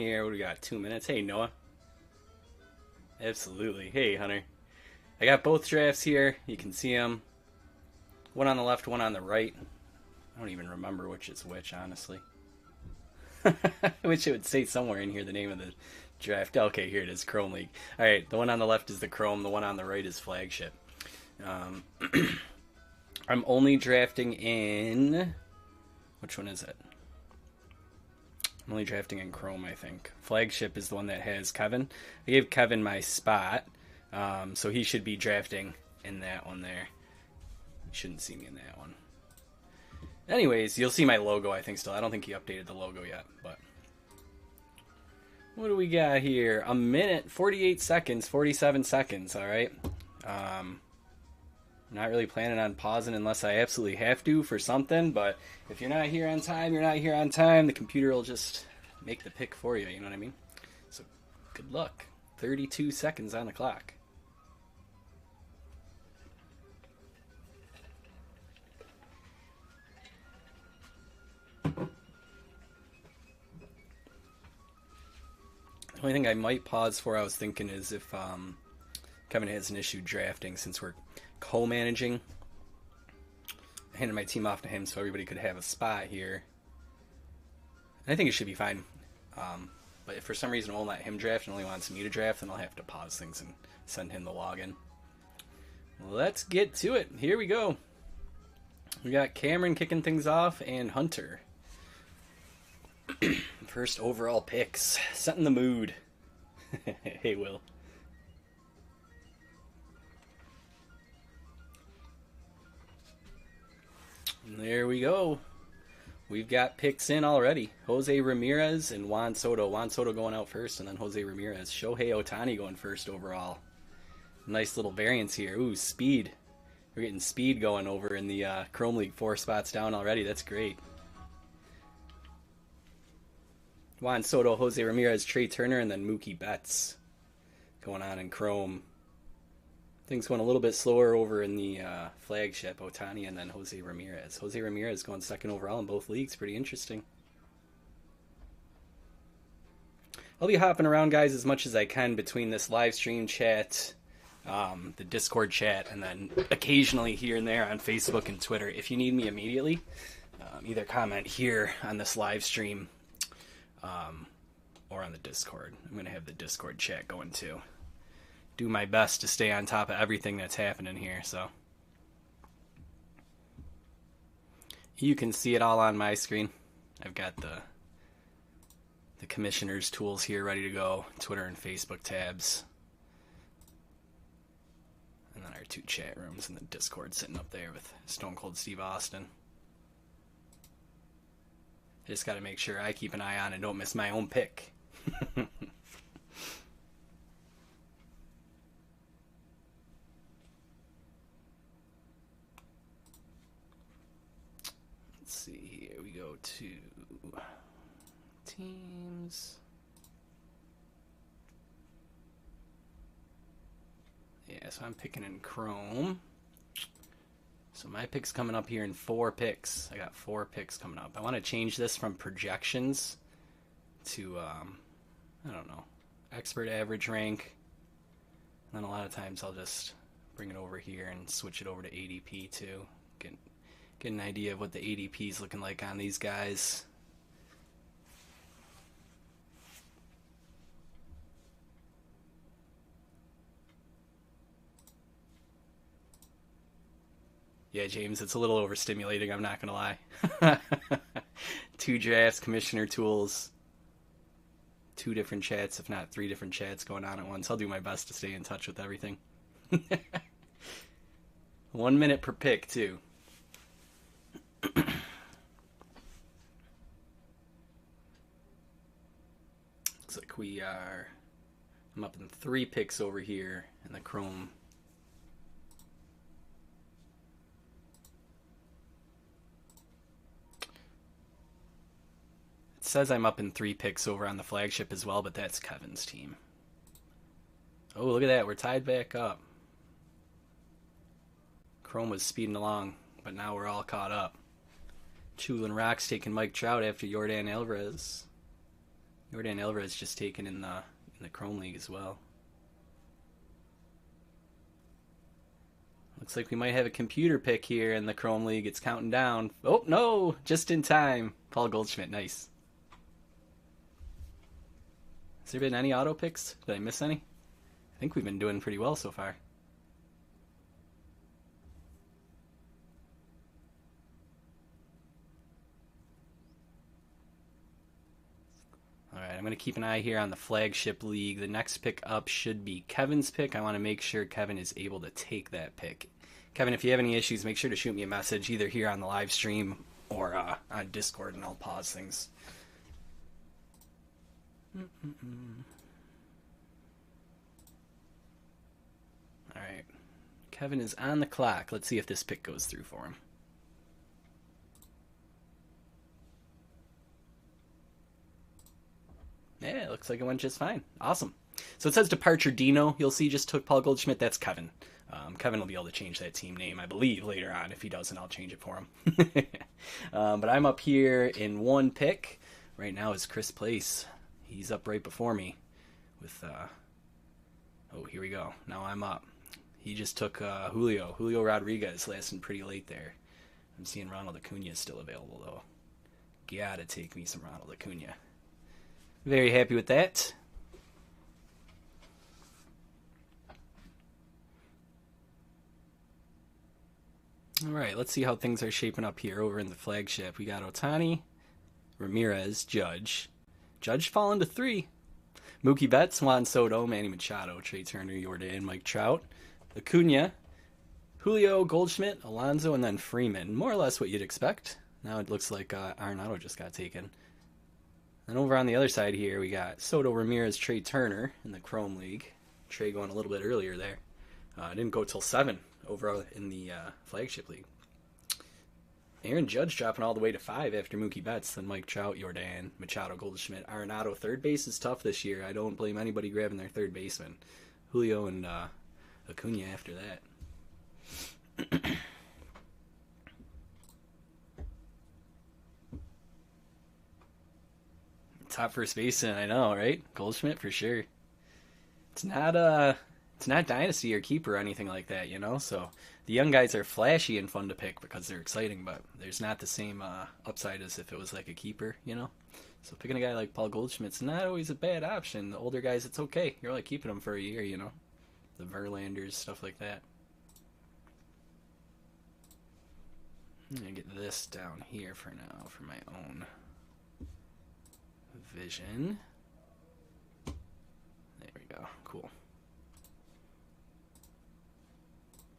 here. What do we got? 2 minutes. Hey, Noah. Absolutely. Hey, Hunter. I got both drafts here. You can see them. One on the left, one on the right. I don't even remember which is which, honestly. I wish it would say somewhere in here the name of the draft. Okay, here it is, Chrome League. All right, the one on the left is the Chrome. The one on the right is Flagship. Um, I'm only drafting in... Which one is it? I'm only drafting in Chrome, I think. Flagship is the one that has Kevin. I gave Kevin my spot, so he should be drafting in that one there. You shouldn't see me in that one. Anyways, you'll see my logo, I think, still. I don't think he updated the logo yet, but... What do we got here? A minute, 48 seconds, 47 seconds, alright? I'm not really planning on pausing unless I absolutely have to for something, but if you're not here on time, you're not here on time. The computer will just make the pick for you, you know what I mean? So, good luck. 32 seconds on the clock. The only thing I might pause for, I was thinking, is if Kevin has an issue drafting, since we're co-managing. I handed my team off to him so everybody could have a spot here. I think it should be fine. But if for some reason it won't let him draft and only wants me to draft, then I'll have to pause things and send him the login. Let's get to it. Here we go. We got Cameron kicking things off and Hunter. First overall picks. Setting the mood. Hey, Will. And there we go. We've got picks in already. Jose Ramirez and Juan Soto. Juan Soto going out first, and then Jose Ramirez. Shohei Ohtani going first overall. Nice little variance here. Ooh, speed. We're getting speed going over in the Chrome League. 4 spots down already. That's great. Juan Soto, Jose Ramirez, Trey Turner, and then Mookie Betts going on in Chrome. Things going a little bit slower over in the Flagship, Ohtani, and then Jose Ramirez. Jose Ramirez going second overall in both leagues. Pretty interesting. I'll be hopping around, guys, as much as I can between this live stream chat, the Discord chat, and then occasionally here and there on Facebook and Twitter. If you need me immediately, either comment here on this live stream or on the Discord. I'm going to have the Discord chat going too. Do my best to stay on top of everything that's happening here, so. You can see it all on my screen. I've got the commissioner's tools here ready to go. Twitter and Facebook tabs. And then our 2 chat rooms and the Discord sitting up there with Stone Cold Steve Austin. I just got to make sure I keep an eye on and don't miss my own pick. Let's see here. We go to teams. Yeah, so I'm picking in Chrome. So my pick's coming up here in 4 picks. I got 4 picks coming up. I want to change this from projections to, I don't know, expert average rank. And then a lot of times I'll just bring it over here and switch it over to ADP too. Get an idea of what the ADP is looking like on these guys. Yeah, James, it's a little overstimulating, I'm not going to lie. 2 drafts, commissioner tools, 2 different chats, if not 3 different chats going on at once. I'll do my best to stay in touch with everything. 1 minute per pick, too. Looks like I'm up in 3 picks over here in the Chrome. It says I'm up in 3 picks over on the Flagship as well, but that's Kevin's team. Oh, look at that. We're tied back up. Chrome was speeding along, but now we're all caught up. Chulin Rock's taking Mike Trout after Yordan Alvarez. Jordan Alvarez just taken in the Chrome League as well. Looks like we might have a computer pick here in the Chrome League. It's counting down. Oh, no! Just in time. Paul Goldschmidt, nice. Has there been any auto picks? Did I miss any? I think we've been doing pretty well so far. Alright, I'm going to keep an eye here on the flagship league. The next pick up should be Kevin's pick. I want to make sure Kevin is able to take that pick. Kevin, if you have any issues, make sure to shoot me a message either here on the live stream or on Discord, and I'll pause things. Alright, Kevin is on the clock. Let's see if this pick goes through for him. Yeah, it looks like it went just fine. Awesome. So it says Departure Dino. You'll see just took Paul Goldschmidt. That's Kevin. Kevin will be able to change that team name, I believe, later on. If he doesn't, I'll change it for him. But I'm up here in one pick. Right now is Chris Place. He's up right before me with... Oh, here we go. Now I'm up. He just took Julio. Julio Rodriguez lasting pretty late there. I'm seeing Ronald Acuna is still available, though. Gotta take me some Ronald Acuna. Very happy with that. Alright, let's see how things are shaping up here over in the flagship. We got Ohtani, Ramirez, Judge. Judge falling to 3. Mookie Betts, Juan Soto, Manny Machado, Trey Turner, Jordan, Mike Trout, Acuna, Julio, Goldschmidt, Alonso, and then Freeman. More or less what you'd expect. Now it looks like Arenado just got taken. And over on the other side here, we got Soto, Ramirez, Trey Turner in the Chrome League. Trey going a little bit earlier there. Didn't go till 7 over in the flagship league. Aaron Judge dropping all the way to 5 after Mookie Betts. Then Mike Trout, Jordan, Machado, Goldschmidt, Arenado. Third base is tough this year. I don't blame anybody grabbing their third baseman. Julio and Acuna after that. Top first baseman, I know, right? Goldschmidt for sure. It's not dynasty or keeper or anything like that, you know. So the young guys are flashy and fun to pick because they're exciting, but there's not the same upside as if it was like a keeper, you know. So picking a guy like Paul Goldschmidt's not always a bad option. The older guys, it's okay. You're only keeping them for a year, you know. The Verlanders, stuff like that. I'm gonna get this down here for now for my own vision. There we go. Cool.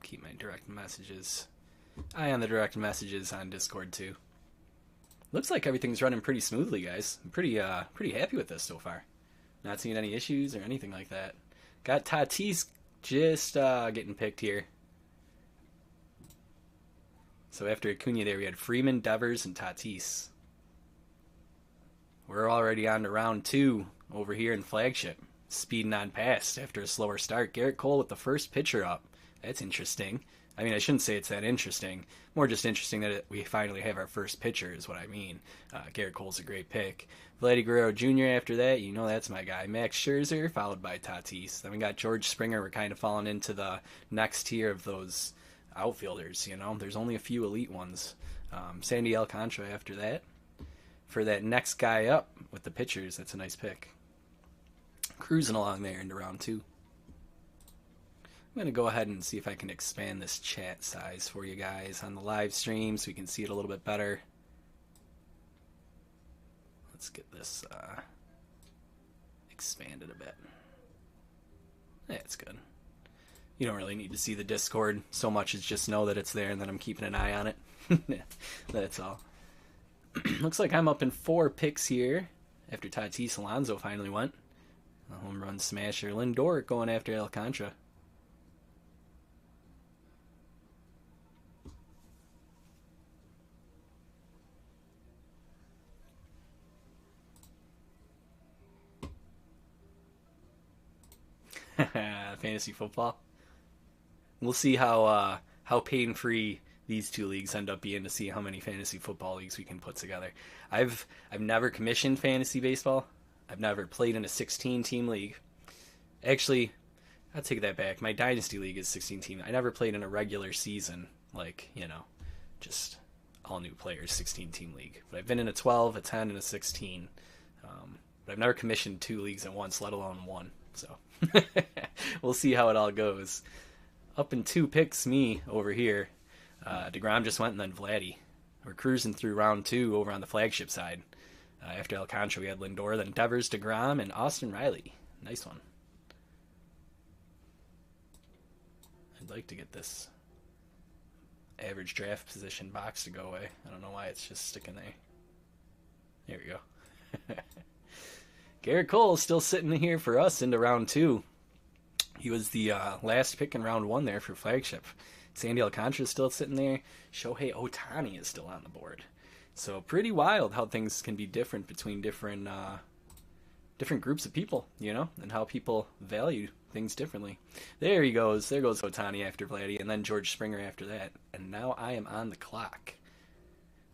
Keep my direct messages. Eye on the direct messages on Discord too. Looks like everything's running pretty smoothly, guys. I'm pretty happy with this so far. Not seeing any issues or anything like that. Got Tatis just getting picked here. So after Acuna there, we had Freeman, Devers, and Tatis. We're already on to round 2 over here in flagship. Speeding on past after a slower start. Garrett Cole with the first pitcher up. That's interesting. I mean, I shouldn't say it's that interesting. More just interesting that we finally have our first pitcher is what I mean. Garrett Cole's a great pick. Vladdy Guerrero Jr. after that, you know that's my guy. Max Scherzer, followed by Tatis. Then we got George Springer. We're kind of falling into the next tier of those outfielders, you know. There's only a few elite ones. Sandy Alcantara after that. For that next guy up with the pitchers, that's a nice pick. Cruising along there into round 2. I'm going to go ahead and see if I can expand this chat size for you guys on the live stream so we can see it a little bit better. Let's get this expanded a bit. Yeah, it's good. You don't really need to see the Discord so much as just know that it's there and that I'm keeping an eye on it. That's all. Looks like I'm up in 4 picks here after Tatis Alonso finally went. A home run smasher. Lindor going after Alcantara. Fantasy football. We'll see how pain-free these 2 leagues end up being to see how many fantasy football leagues we can put together. I've never commissioned fantasy baseball. I've never played in a 16-team league. Actually, I'll take that back. My Dynasty League is 16-team. I never played in a regular season, like, just all new players, 16-team league. But I've been in a 12, a 10, and a 16. But I've never commissioned 2 leagues at once, let alone 1. So we'll see how it all goes. Up in 2 picks, me over here. DeGrom just went, and then Vladdy. We're cruising through round 2 over on the flagship side. After Alcantara, we had Lindor, then Devers, DeGrom, and Austin Riley. Nice one. I'd like to get this average draft position box to go away. I don't know why it's just sticking there. There we go. Garrett Cole still sitting here for us into round 2. He was the last pick in round 1 there for flagship. Sandy Alcantara is still sitting there. Shohei Ohtani is still on the board. So pretty wild how things can be different between different groups of people, and how people value things differently. There he goes. There goes Ohtani after Vladdy, and then George Springer after that. And now I am on the clock.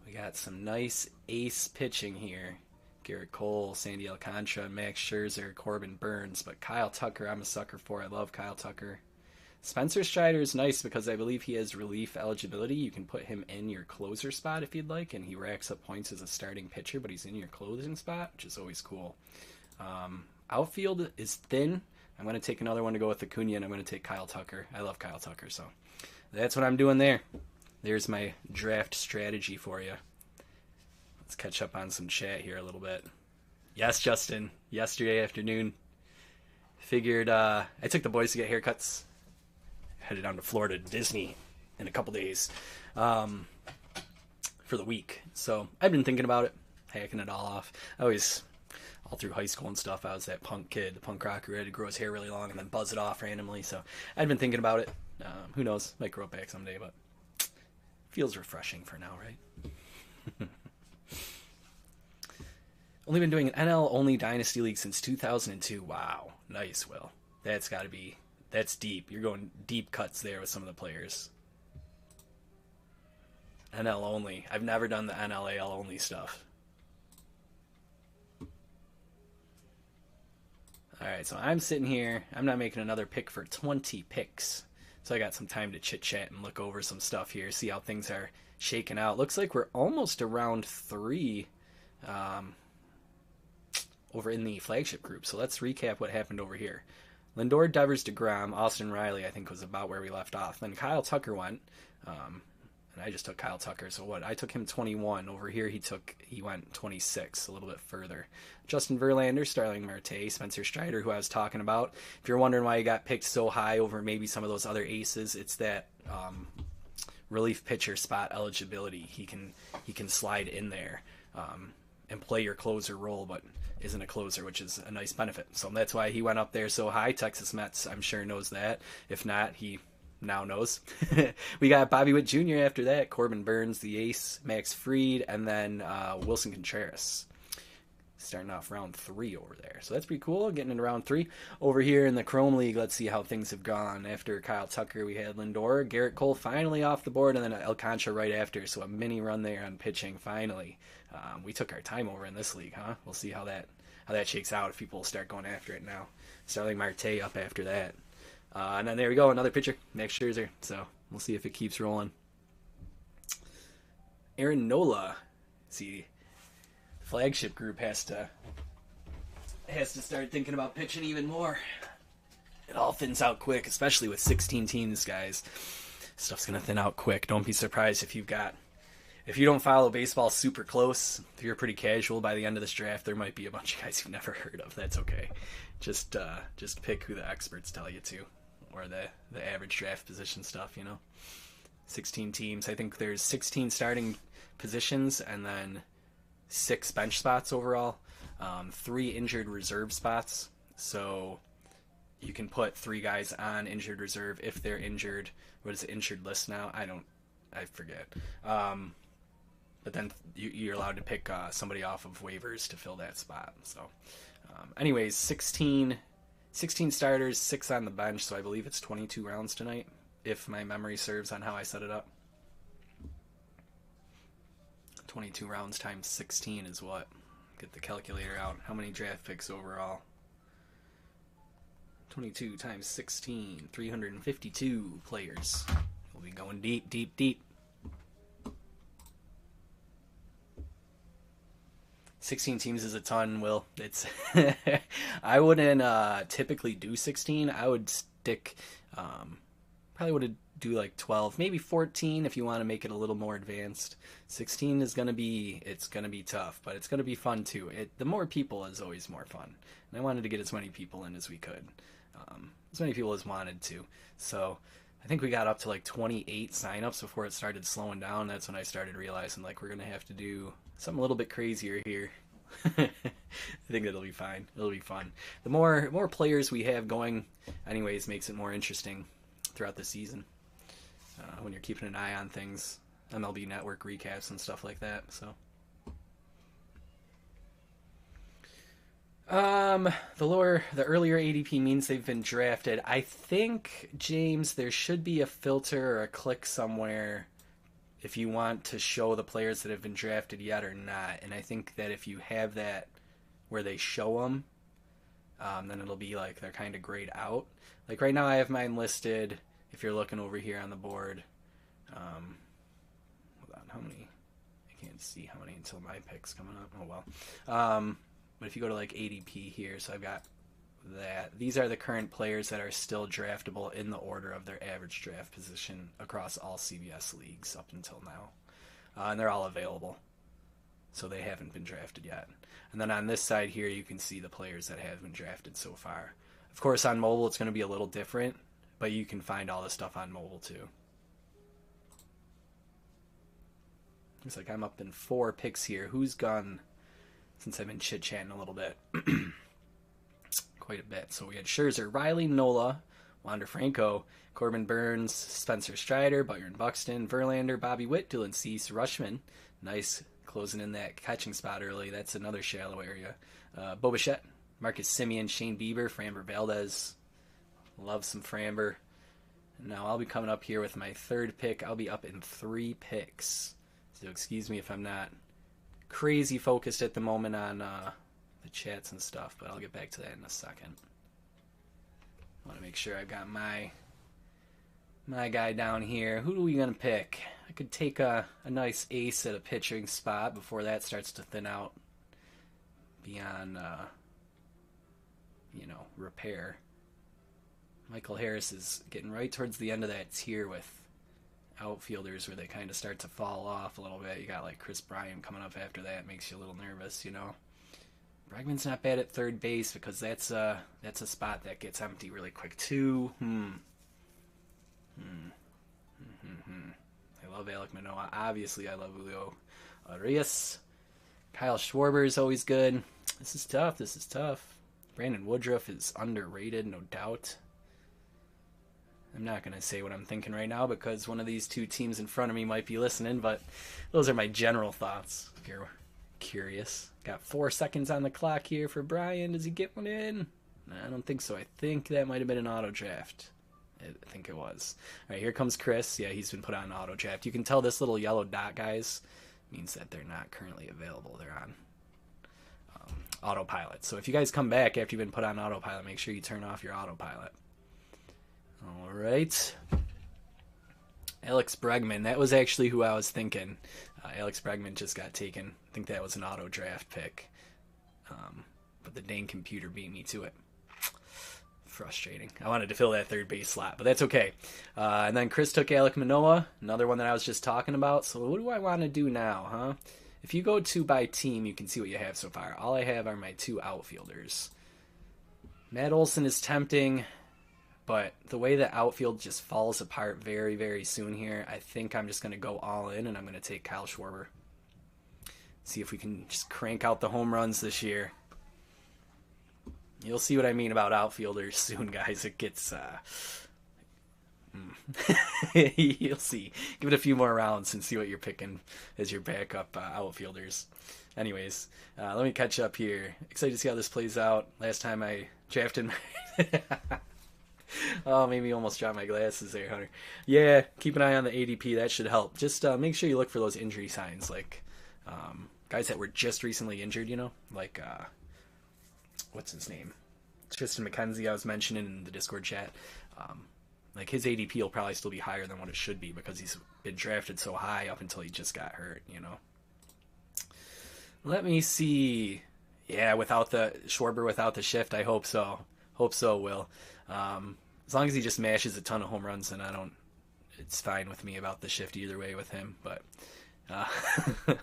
We got some nice ace pitching here. Garrett Cole, Sandy Alcantara, Max Scherzer, Corbin Burns. But Kyle Tucker, I'm a sucker for. I love Kyle Tucker. Spencer Strider is nice because I believe he has relief eligibility. You can put him in your closer spot if you'd like, and he racks up points as a starting pitcher, but he's in your closing spot, which is always cool. Outfield is thin. I'm going to take another one to go with Acuna, and I'm going to take Kyle Tucker. I love Kyle Tucker, so that's what I'm doing there. There's my draft strategy for you. Let's catch up on some chat here a little bit. Yes, Justin. Yesterday afternoon, figured I took the boys to get haircuts. Headed down to Florida to Disney in a couple days for the week. So I've been thinking about it, hacking it all off. All through high school and stuff, I was that punk kid, the punk rocker who had to grow his hair really long and then buzz it off randomly. So I've been thinking about it. Who knows? Might grow it back someday, but feels refreshing for now, right? Only been doing an NL-only Dynasty League since 2002. Wow. Nice, Will. That's deep. You're going deep cuts there with some of the players. NL only. I've never done the NLAL only stuff. Alright, so I'm sitting here. I'm not making another pick for 20 picks. So I got some time to chit-chat and look over some stuff here, see how things are shaking out. Looks like we're almost around 3 over in the flagship group. So let's recap what happened over here. Lindor, Devers, DeGrom, Austin Riley, I think was about where we left off. Then Kyle Tucker went, and I just took Kyle Tucker. So what? I took him 21. Over here, he went 26, a little bit further. Justin Verlander, Starling Marte, Spencer Strider, who I was talking about. If you're wondering why he got picked so high over maybe some of those other aces, it's that relief pitcher spot eligibility. He can slide in there and play your closer role, but isn't a closer, which is a nice benefit. So that's why he went up there so high. Texas Mets, I'm sure, knows that. If not, he now knows. We got Bobby Witt Jr. after that, Corbin Burns, the ace, Max Fried, and then Wilson Contreras. Starting off round 3 over there. So that's pretty cool, getting into round 3. Over here in the Chrome League, let's see how things have gone. After Kyle Tucker, we had Lindor, Garrett Cole finally off the board, and then Alcantara right after. So a mini run there on pitching, finally. We took our time over in this league, huh? We'll see how that shakes out if people start going after it now. Starling Marte up after that. And then there we go, another pitcher, Max Scherzer. So we'll see if it keeps rolling. Aaron Nola. See, flagship group has to start thinking about pitching even more. It all thins out quick, especially with 16 teams, guys. Stuff's gonna thin out quick. Don't be surprised if you don't follow baseball super close. If you're pretty casual by the end of this draft, there might be a bunch of guys you've never heard of. That's okay. Just pick who the experts tell you to, or the average draft position stuff. 16 teams. I think there's 16 starting positions and then 6 bench spots overall, 3 injured reserve spots. So you can put 3 guys on injured reserve if they're injured. What is the injured list now? I forget. But then you're allowed to pick somebody off of waivers to fill that spot. So anyways, 16 starters, 6 on the bench. So I believe it's 22 rounds tonight, if my memory serves on how I set it up. 22 rounds times 16 is what? get the calculator out. How many draft picks overall? 22 times 16, 352 players. We'll be going deep, deep, deep. 16 teams is a ton, Will. It's I wouldn't typically do 16. I would stick probably would do like 12, maybe 14 if you want to make it a little more advanced. 16 is going to be tough, but it's going to be fun too. The more people is always more fun. And I wanted to get as many people in as we could. As many people as wanted to. So I think we got up to like 28 signups before it started slowing down. That's when I started realizing like we're going to have to do something a little bit crazier here. I think it'll be fine. It'll be fun. The more players we have going, anyways, makes it more interesting throughout the season. When you're keeping an eye on things, MLB Network recaps and stuff like that. So, the earlier ADP means they've been drafted. I think, James, there should be a filter or a click somewhere if you want to show the players that have been drafted yet or not. And I think that if you have that where they show them, then it'll be like they're kind of grayed out. Like right now I have mine listed, if you're looking over here on the board. Hold on, how many? I can't see how many until my pick's coming up. Oh well. But if you go to like ADP here, so I've got that. These are the current players that are still draftable in the order of their average draft position across all CBS leagues up until now. And they're all available. So they haven't been drafted yet. And then on this side here, you can see the players that have been drafted so far. Of course, on mobile, it's going to be a little different, but you can find all this stuff on mobile too. Looks like I'm up in 4 picks here. Who's gone since I've been chit-chatting a little bit? Quite a bit. So we had Scherzer, Riley, Nola, Wander Franco, Corbin Burns, Spencer Strider, Byron Buxton, Verlander, Bobby Witt, Dylan Cease, Rushman. Nice closing in that catching spot early. That's another shallow area. Bo Bichette, Marcus Semien, Shane Bieber, Framber Valdez. Love some Framber. Now I'll be coming up here with my 3rd pick. I'll be up in 3 picks. So excuse me if I'm not crazy focused at the moment on the chats and stuff, but I'll get back to that in a second. I want to make sure I've got my guy down here. Who are we going to pick? I could take a nice ace at a pitching spot before that starts to thin out beyond, repair. Michael Harris is getting right towards the end of that tier with outfielders where they kind of start to fall off a little bit. You got like Chris Bryant coming up after that. Makes you a little nervous, Bregman's not bad at third base because that's a spot that gets empty really quick too. I love Alek Manoah. Obviously, I love Julio Arias. Kyle Schwarber is always good. This is tough. Brandon Woodruff is underrated, no doubt. I'm not going to say what I'm thinking right now because one of these 2 teams in front of me might be listening, but those are my general thoughts if you're curious. Got 4 seconds on the clock here for Brian. Does he get one in? I don't think so. I think that might have been an auto draft. I think it was. All right, here comes Chris. Yeah, he's been put on auto draft. You can tell this little yellow dot, guys, means that they're not currently available. They're on autopilot. So if you guys come back after you've been put on autopilot, make sure you turn off your autopilot. All right. Alex Bregman. That was actually who I was thinking. Alex Bregman just got taken. I think that was an auto draft pick. But the dang computer beat me to it. Frustrating. I wanted to fill that 3rd base slot, but that's okay. And then Chris took Alek Manoah, another one that I was just talking about. So what do I want to do now, huh? If you go to by team, you can see what you have so far. All I have are my 2 outfielders. Matt Olson is tempting, but the way the outfield just falls apart very, very soon here, I think I'm just going to go all in, and I'm going to take Kyle Schwarber. See if we can just crank out the home runs this year. You'll see what I mean about outfielders soon, guys. It gets... You'll see. Give it a few more rounds and see what you're picking as your backup outfielders. Anyways, let me catch up here. Excited to see how this plays out. Last time I drafted... Oh, made me almost drop my glasses there, Hunter. Yeah, keep an eye on the ADP. That should help. Just make sure you look for those injury signs like guys that were just recently injured, like what's his name? Tristan McKenzie I was mentioning in the Discord chat. Like his ADP will probably still be higher than what it should be because he's been drafted so high up until he just got hurt. Let me see. Yeah, without the Schwarber, without the shift, I hope so. Hope so, Will. As long as he just mashes a ton of home runs, then it's fine with me about the shift either way with him. But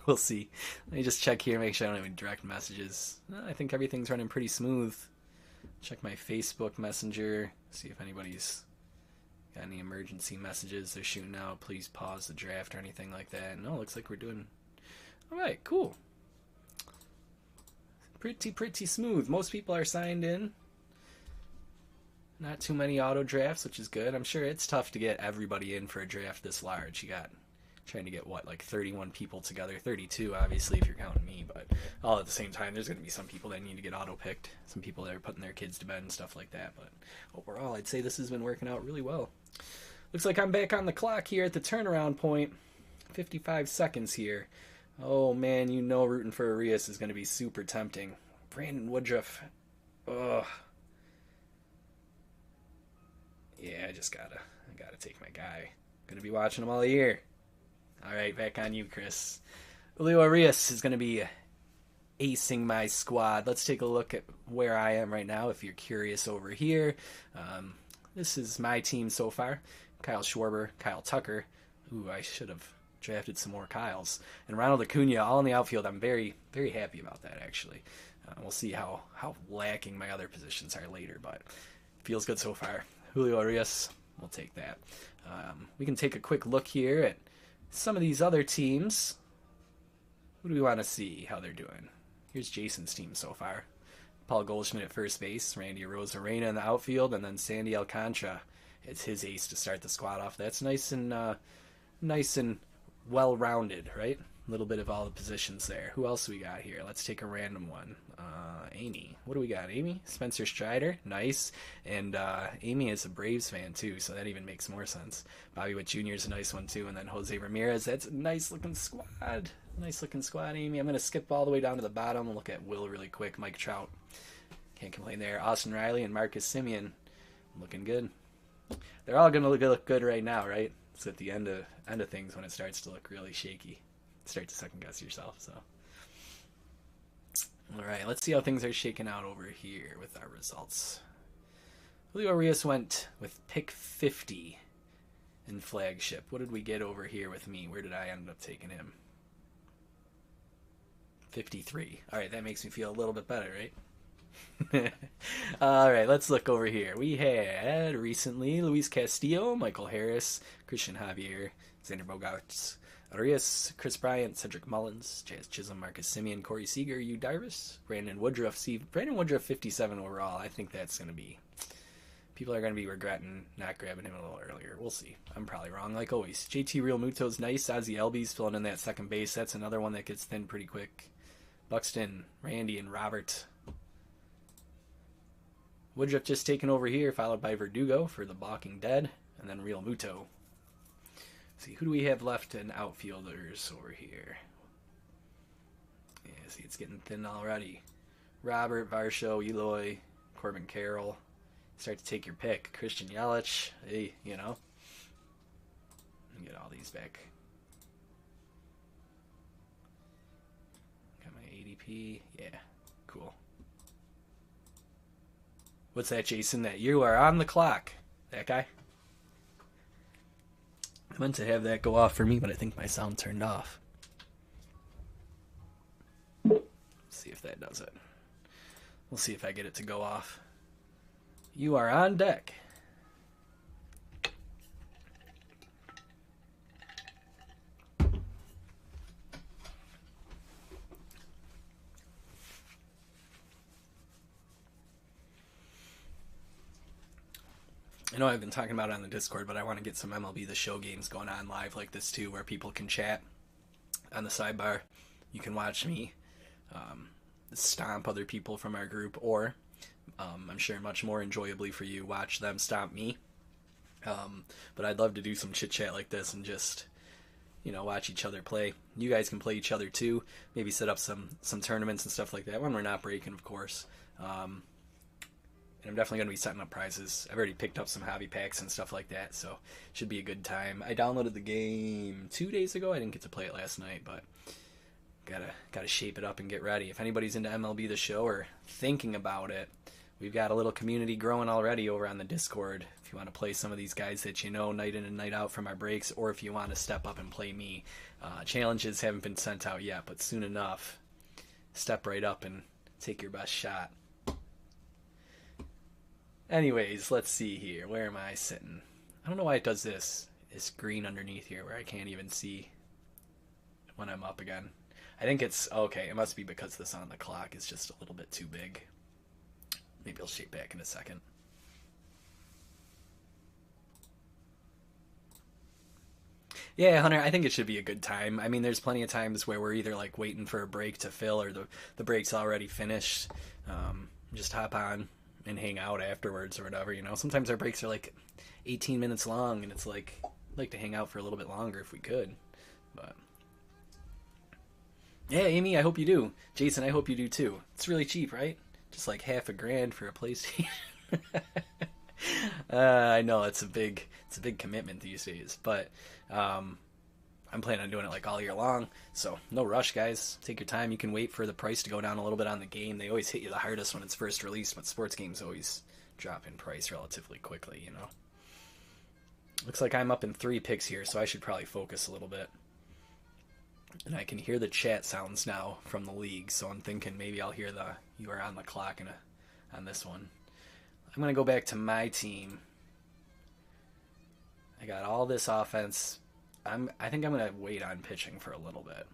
we'll see. Let me just check here, make sure I don't have any direct messages. I think everything's running pretty smooth. Check my Facebook Messenger, see if anybody's got any emergency messages they're shooting out. Please pause the draft or anything like that. No, looks like we're doing all right. Cool. Pretty smooth. Most people are signed in. Not too many auto drafts, which is good. I'm sure it's tough to get everybody in for a draft this large. You got trying to get like 31 people together, 32 obviously if you're counting me, but all at the same time there's going to be some people that need to get auto picked, some people that are putting their kids to bed and stuff like that. But overall I'd say this has been working out really well. Looks like I'm back on the clock here at the turnaround point. 55 seconds here. Oh man, rooting for Arias is going to be super tempting. Brandon Woodruff. Ugh. Yeah, I gotta take my guy. Gonna be watching him all year. All right, back on you, Chris. Julio Arias is gonna be acing my squad. Let's take a look at where I am right now. If you're curious over here, this is my team so far. Kyle Schwarber, Kyle Tucker. Ooh, I should have drafted some more Kyles. And Ronald Acuna, all in the outfield. I'm very, very happy about that, actually. We'll see how lacking my other positions are later, but feels good so far. Julio Arias, we'll take that. We can take a quick look here at some of these other teams. Who do we want to see how they're doing? Here's Jason's team so far. Paul Goldschmidt at first base, Randy Arozarena in the outfield, and then Sandy Alcantara. It's his ace to start the squad off. That's nice and well-rounded, right? A little bit of all the positions there. Who else we got here? Let's take a random one. Amy. What do we got? Amy? Spencer Strider. Nice. And Amy is a Braves fan, too, so that even makes more sense. Bobby Witt Jr. is a nice one, too. And then Jose Ramirez. That's a nice-looking squad. Nice-looking squad, Amy. I'm going to skip all the way down to the bottom and look at Will really quick. Mike Trout. Can't complain there. Austin Riley and Marcus Semien. Looking good. They're all going to look good right now, right? It's at the end of things when it starts to look really shaky. Start to second guess yourself. So, all right, let's see how things are shaking out over here with our results. Julio Arias went with pick 50 in flagship. What did we get over here with me? Where did I end up taking him? 53. All right, that makes me feel a little bit better, right? All right, let's look over here. We had recently Luis Castillo, Michael Harris, Christian Javier, Xander Bogaerts, Arias, Chris Bryant, Cedric Mullins, Jazz Chisholm, Marcus Semien, Corey Seager, Yu Darvish, Brandon Woodruff. See, Brandon Woodruff 57 overall. I think that's going to be... People are going to be regretting not grabbing him a little earlier. We'll see. I'm probably wrong, like always. JT Realmuto's nice. Ozzie Albies filling in that second base. That's another one that gets thin pretty quick. Buxton, Randy, and Robert. Woodruff just taken over here, followed by Verdugo for the Walking Dead, and then Realmuto. See, who do we have left in outfielders over here? Yeah, see, it's getting thin already. Robert, Varsho, Eloy, Corbin Carroll. Start to take your pick. Christian Yelich. Hey, Get all these back. Got my ADP. Yeah, cool. What's that, Jason? That you are on the clock. That guy? I meant to have that go off for me, but I think my sound turned off. Let's see if that does it. We'll see if I get it to go off. You are on deck. I know I've been talking about it on the Discord, but I want to get some MLB The Show games going on live like this too, where people can chat on the sidebar. You can watch me stomp other people from our group, or I'm sure much more enjoyably for you, watch them stomp me. But I'd love to do some chit chat like this and just, watch each other play. You guys can play each other too. Maybe set up some tournaments and stuff like that when we're not breaking, of course. And I'm definitely going to be setting up prizes. I've already picked up some hobby packs and stuff like that, so it should be a good time. I downloaded the game 2 days ago. I didn't get to play it last night, but gotta shape it up and get ready. If anybody's into MLB The Show or thinking about it, we've got a little community growing already over on the Discord. If you want to play some of these guys that you know night in and night out from our breaks, or if you want to step up and play me. Challenges haven't been sent out yet, but soon enough, step right up and take your best shot. Anyways, let's see here. Where am I sitting? I don't know why it does this. It's green underneath here where I can't even see when I'm up again. I think it's okay. It must be because this on the clock is just a little bit too big. Maybe I'll shape back in a second. Yeah, Hunter, I think it should be a good time. I mean, there's plenty of times where we're either like waiting for a break to fill or the break's already finished. Just hop on and hang out afterwards or whatever. Sometimes our breaks are like 18 minutes long, and it's like I'd like to hang out for a little bit longer if we could. But yeah, Amy, I hope you do. Jason, I hope you do too. It's really cheap, right? Just like $50,000 for a PlayStation. I know it's a big commitment these days, but I'm planning on doing it like all year long. So no rush, guys. Take your time. You can wait for the price to go down a little bit on the game. They always hit you the hardest when it's first released, but sports games always drop in price relatively quickly. Looks like I'm up in 3 picks here, so I should probably focus a little bit. And I can hear the chat sounds now from the league, so I'm thinking maybe I'll hear the "you are on the clock" on this one. I'm going to go back to my team. I got all this offense. I think I'm going to wait on pitching for a little bit.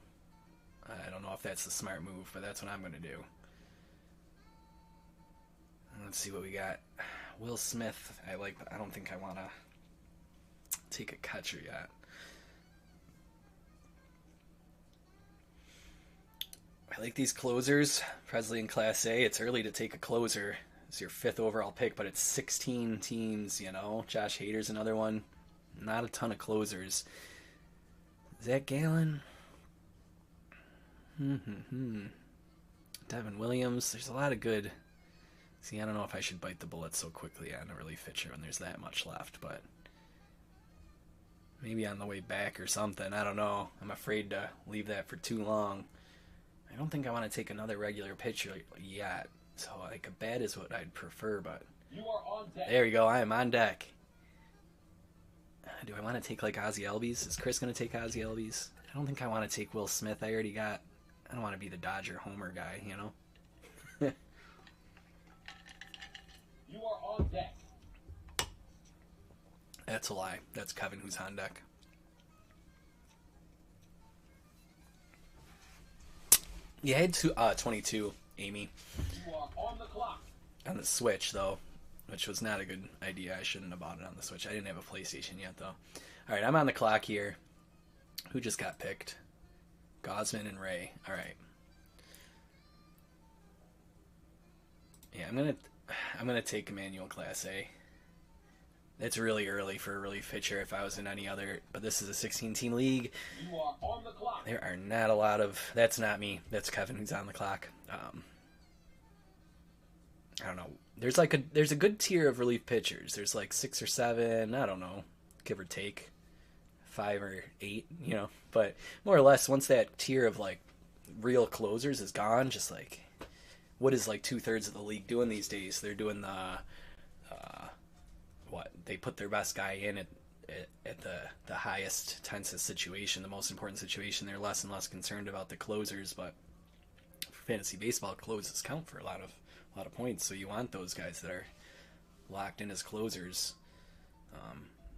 I don't know if that's the smart move, but that's what I'm going to do. Let's see what we got. Will Smith, I don't think I want to take a catcher yet. I like these closers. Presley in Class A. It's early to take a closer. It's your 5th overall pick, but it's 16 teams, Josh Hader's another one. Not a ton of closers. Zach Gallen. Devin Williams. There's a lot of good. See, I don't know if I should bite the bullet so quickly on a relief pitcher when there's that much left, but maybe on the way back or something. I don't know. I'm afraid to leave that for too long. I don't think I want to take another regular pitcher yet. So, a bat is what I'd prefer, but You are on deck. There we go. I am on deck. Do I want to take, Ozzie Albies? Is Chris going to take Ozzie Albies? I don't think I want to take Will Smith. I don't want to be the Dodger homer guy, You are on deck. That's a lie. That's Kevin who's on deck. Yeah, I had 22, Amy. You are on the clock. On the Switch, though, which was not a good idea. I shouldn't have bought it on the Switch. I didn't have a PlayStation yet, though. All right, I'm on the clock here. Who just got picked? Gosman and Ray. All right. Yeah, I'm gonna take Emmanuel Class A. It's really early for a relief pitcher if I was in any other, but this is a 16-team league. You are on the clock. There are not a lot of. That's not me. That's Kevin who's on the clock. I don't know. There's a good tier of relief pitchers. There's 6 or 7. I don't know, give or take, 5 or 8. But more or less, once that tier of real closers is gone, just what is 2/3 of the league doing these days? They're doing the what? They put their best guy in at the highest, tensest situation, the most important situation. They're less and less concerned about the closers, but for fantasy baseball, closes count for a lot of points. So you want those guys that are locked in as closers.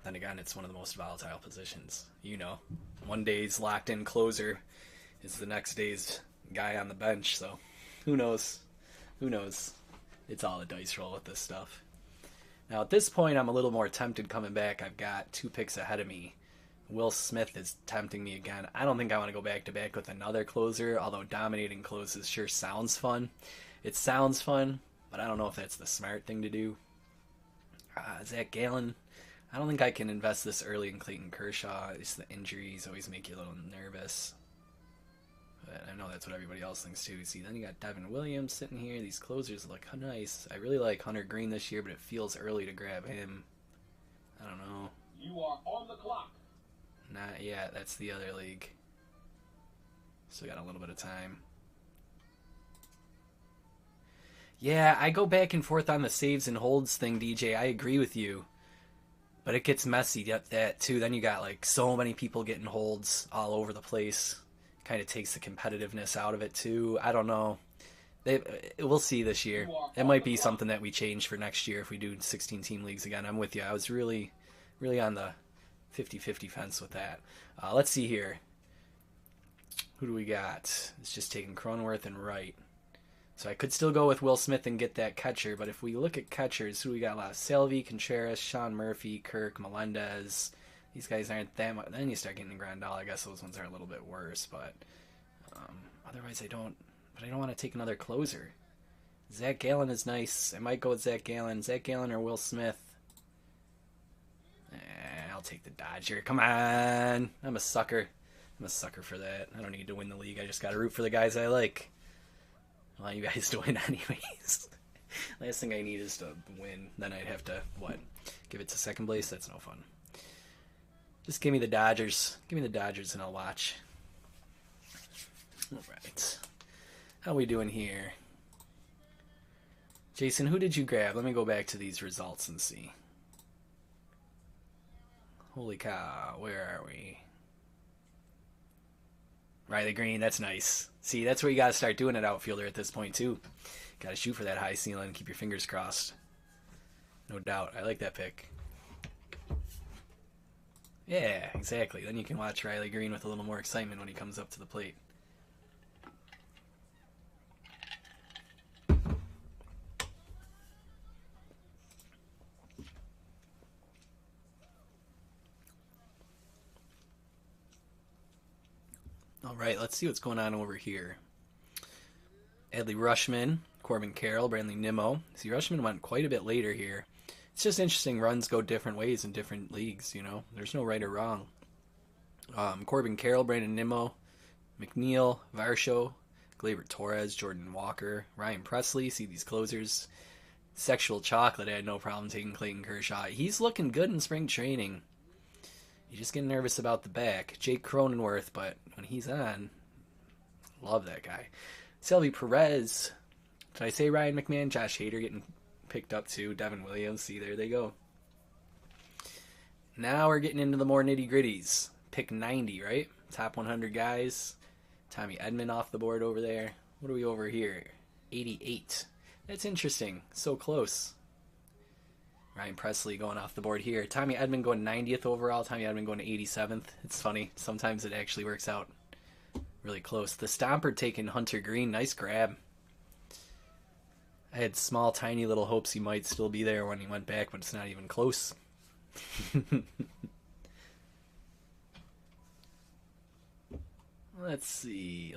Then again, it's one of the most volatile positions. One day's locked in closer is the next day's guy on the bench. So who knows? It's all a dice roll with this stuff. Now, at this point, I'm a little more tempted coming back. I've got 2 picks ahead of me. Will Smith is tempting me again. I don't think I want to go back-to-back with another closer, although dominating closes sure sounds fun. It sounds fun, but I don't know if that's the smart thing to do. Zach Gallen, I don't think I can invest this early in Clayton Kershaw. It's the injuries always make you a little nervous. But I know that's what everybody else thinks too. See, then you got Devin Williams sitting here. These closers look nice. I really like Hunter Green this year, but it feels early to grab him. I don't know. You are on the clock. Not yet. That's the other league. Still got a little bit of time. Yeah, I go back and forth on the saves and holds thing, DJ. I agree with you. But it gets messy at that too. Then you got like so many people getting holds all over the place. Kind of takes the competitiveness out of it too. I don't know. We'll see this year. It might be something that we change for next year if we do 16-team leagues again. I'm with you. I was really on the 50-50 fence with that. Let's see here. Who do we got? It's just taking Cronenworth and Wright. So I could still go with Will Smith and get that catcher, but if we look at catchers, who we got left? Salvi, Contreras, Sean Murphy, Kirk, Melendez. These guys aren't that much. Then you start getting Grandal. I guess those ones are a little bit worse, but otherwise I don't want to take another closer. Zach Gallen is nice. I might go with Zach Gallen. Zach Gallen or Will Smith. I'll take the Dodger. Come on. I'm a sucker. I'm a sucker for that. I don't need to win the league. I just got to root for the guys I like. I want you guys to win anyways. Last thing I need is to win. Then I'd have to, give it to second place? That's no fun. Just give me the Dodgers. Give me the Dodgers and I'll watch. All right. How are we doing here? Jason, who did you grab? Let me go back to these results and see. Holy cow, where are we? Riley Green, that's nice. See, that's where you got to start doing it, outfielder, at this point, too. Got to shoot for that high ceiling and keep your fingers crossed. No doubt. I like that pick. Yeah, exactly. Then you can watch Riley Green with a little more excitement when he comes up to the plate. All right, let's see what's going on over here. Adley Rutschman, Corbin Carroll, Brandley Nimmo. See, Rutschman went quite a bit later here. It's just interesting. Runs go different ways in different leagues, you know. There's no right or wrong. Corbin Carroll, Brandon Nimmo, McNeil, Varsho, Gleyber Torres, Jordan Walker, Ryan Presley. See these closers. Sexual Chocolate, I had no problem taking Clayton Kershaw. He's looking good in spring training. You just get nervous about the back. Jake Cronenworth, but when he's on, love that guy. Salvi Perez. Did I say Ryan McMahon? Josh Hader getting picked up too. Devin Williams. See, there they go. Now we're getting into the more nitty gritties. Pick 90, right? Top 100 guys. Tommy Edman off the board over there. What are we over here? 88. That's interesting. So close. Ryan Presley going off the board here. Tommy Edman going 90th overall. Tommy Edman going to 87th. It's funny. Sometimes it actually works out really close. The Stomper taking Hunter Green. Nice grab. I had small, tiny little hopes he might still be there when he went back, but it's not even close. Let's see.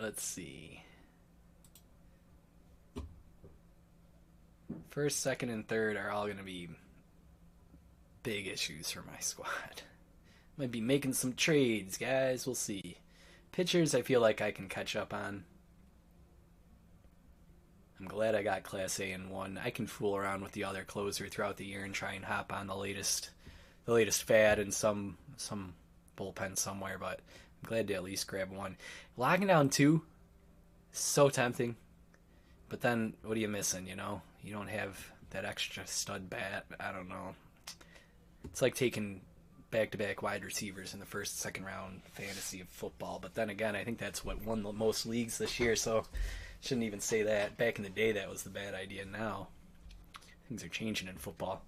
First, second, and third are all going to be big issues for my squad. Might be making some trades, guys. We'll see. Pitchers, I feel like I can catch up on. I'm glad I got Class A in one. I can fool around with the other closer throughout the year and try and hop on the latest fad in some bullpen somewhere, but I'm glad to at least grab one. Locking down two, so tempting. But then, what are you missing, you know? You don't have that extra stud bat. I don't know. It's like taking back-to-back wide receivers in the first, second round fantasy of football. But then again, I think that's what won the most leagues this year, so shouldn't even say that. Back in the day, that was the bad idea. Now, things are changing in football.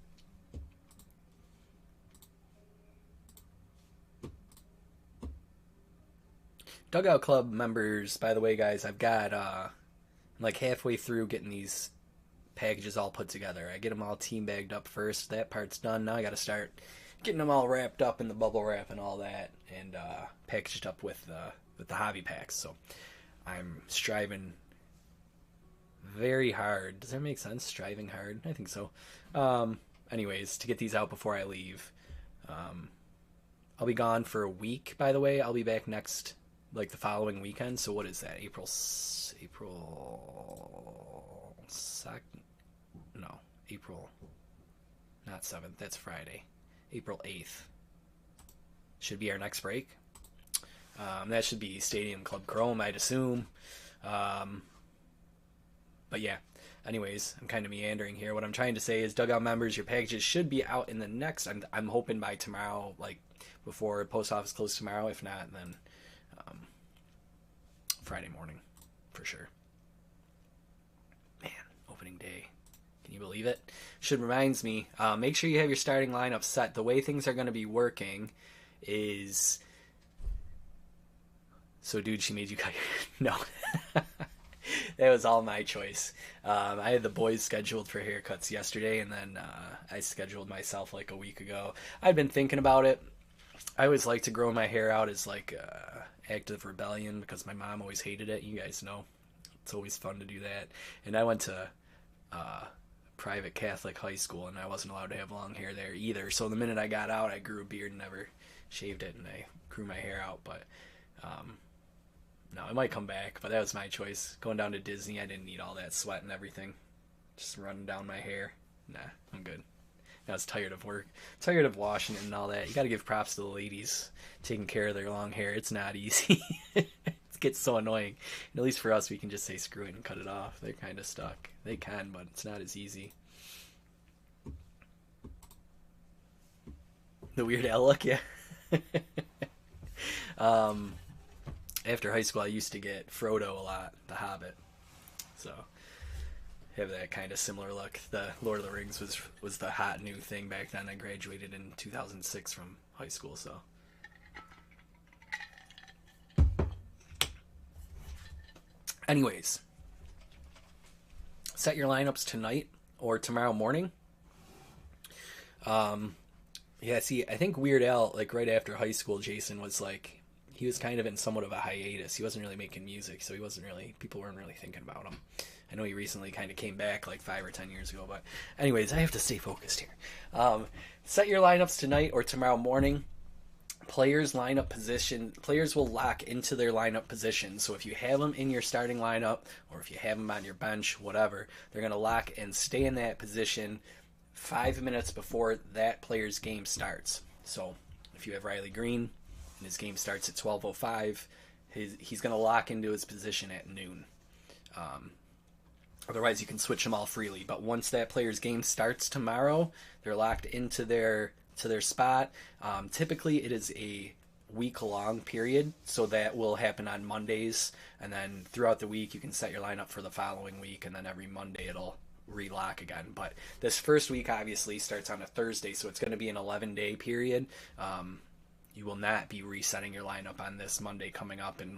Dugout Club members, by the way, guys, I've got, I'm like halfway through getting these packages all put together. I get them all team bagged up first. That part's done. Now I got to start getting them all wrapped up in the bubble wrap and all that, and packaged up with the hobby packs. So I'm striving very hard. Does that make sense? Striving hard? I think so. Anyways, to get these out before I leave. I'll be gone for a week, by the way. I'll be back next, like the following weekend. So what is that? April 2nd? No, April, not 7th. That's Friday. April 8th should be our next break. That should be Stadium Club Chrome, I'd assume. But yeah, anyways, I'm kind of meandering here. What I'm trying to say is, Dugout members, your packages should be out in the next. I'm hoping by tomorrow, like before post office closes tomorrow. If not, then Friday morning for sure. Man, opening day. Can you believe it? Should reminds me, make sure you have your starting lineup set. The way things are going to be working is. So, dude, she made you cut your... No. That was all my choice. I had the boys scheduled for haircuts yesterday, and then I scheduled myself like a week ago. I'd been thinking about it. I always like to grow my hair out as like act of rebellion because my mom always hated it. You guys know. It's always fun to do that. And I went to private Catholic high school, and I wasn't allowed to have long hair there either. So the minute I got out, I grew a beard and never shaved it, and I grew my hair out. But no, it might come back, but that was my choice. Going down to Disney, I didn't need all that sweat and everything. Just running down my hair. Nah, I'm good. I was tired of work. Tired of washing it and all that. You gotta give props to the ladies taking care of their long hair. It's not easy. It gets so annoying. And at least for us, we can just say screw it and cut it off. They're kind of stuck. They can, but it's not as easy. The Weird Al look, yeah. After high school, I used to get Frodo a lot, the Hobbit. So, have that kind of similar look. The Lord of the Rings was the hot new thing back then. I graduated in 2006 from high school, so. Anyways, set your lineups tonight or tomorrow morning. Yeah, see, I think Weird Al, like right after high school, Jason was like, he was kind of in somewhat of a hiatus. He wasn't really making music, so people weren't really thinking about him. I know he recently kind of came back like 5 or 10 years ago, but anyways, I have to stay focused here. Set your lineups tonight or tomorrow morning. Players will lock into their lineup position. So if you have them in your starting lineup or if you have them on your bench, whatever, they're going to lock and stay in that position 5 minutes before that player's game starts. So if you have Riley Green, and his game starts at 12:05, he's going to lock into his position at noon. Otherwise, you can switch them all freely. But once that player's game starts tomorrow, they're locked into their spot. Typically, it is a week-long period, so that will happen on Mondays. And then throughout the week, you can set your lineup for the following week, and then every Monday it'll relock again. But this first week obviously starts on a Thursday, so it's going to be an 11-day period. You will not be resetting your lineup on this Monday coming up in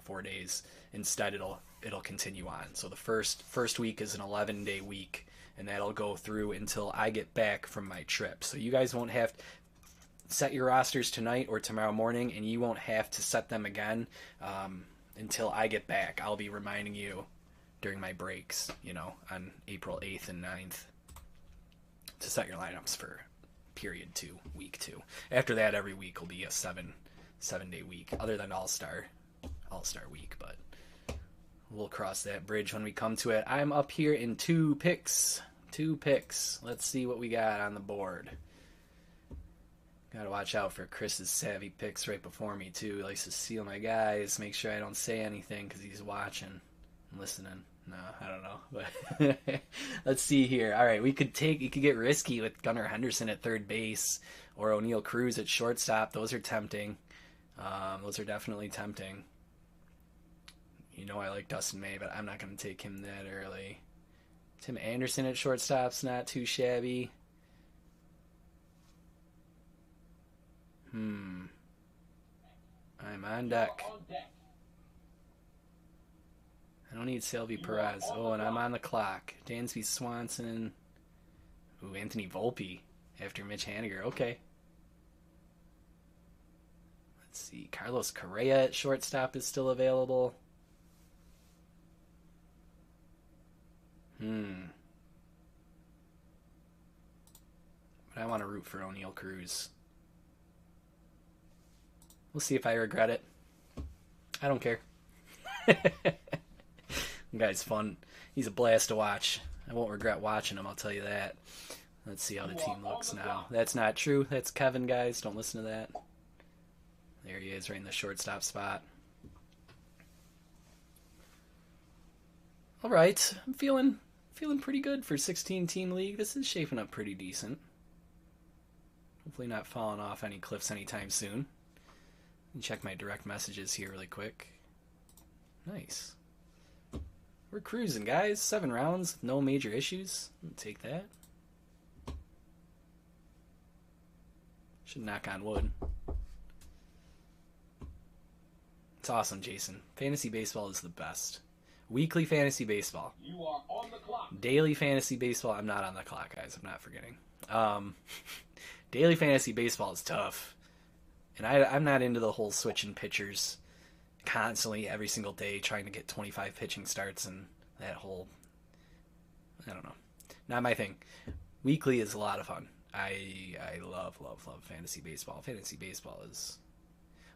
4 days. Instead, it'll continue on. So the first week is an 11-day week, and that'll go through until I get back from my trip. So you guys won't have to set your rosters tonight or tomorrow morning, and you won't have to set them again until I get back. I'll be reminding you during my breaks, on April 8th and 9th to set your lineups for period 2, week 2. After that, every week will be a 7-day week, other than All-Star week, but we'll cross that bridge when we come to it. I'm up here in 2 picks. Let's see what we got on the board. Gotta watch out for Chris's savvy picks right before me, too. He likes to seal my guys, make sure I don't say anything because he's watching and listening. No, I don't know. But let's see here. All right, you could get risky with Gunnar Henderson at third base or O'Neal Cruz at shortstop. Those are tempting. Those are definitely tempting. I like Dustin May, but I'm not going to take him that early. Tim Anderson at shortstop's not too shabby. I'm on deck. I don't need Salvi Perez. Oh, and I'm on the clock. Dansby Swanson. Ooh, Anthony Volpe after Mitch Haniger. Okay. Let's see. Carlos Correa at shortstop is still available. But I want to root for O'Neal Cruz. We'll see if I regret it. I don't care. The guy's fun. He's a blast to watch. I won't regret watching him, I'll tell you that. Let's see how the team looks now. That's not true. That's Kevin, guys. Don't listen to that. There he is, right in the shortstop spot. All right, I'm feeling pretty good for 16-team league. This is shaping up pretty decent. Hopefully not falling off any cliffs anytime soon. Check my direct messages here really quick. Nice. We're cruising, guys. 7 rounds, no major issues. I'll take that. Should knock on wood. It's awesome, Jason. Fantasy baseball is the best. Weekly fantasy baseball. You are on the clock. Daily fantasy baseball. I'm not on the clock, guys. I'm not forgetting. Daily fantasy baseball is tough. And I'm not into the whole switching pitchers constantly every single day trying to get 25 pitching starts and that whole... I don't know. Not my thing. Weekly is a lot of fun. I love fantasy baseball. Fantasy baseball is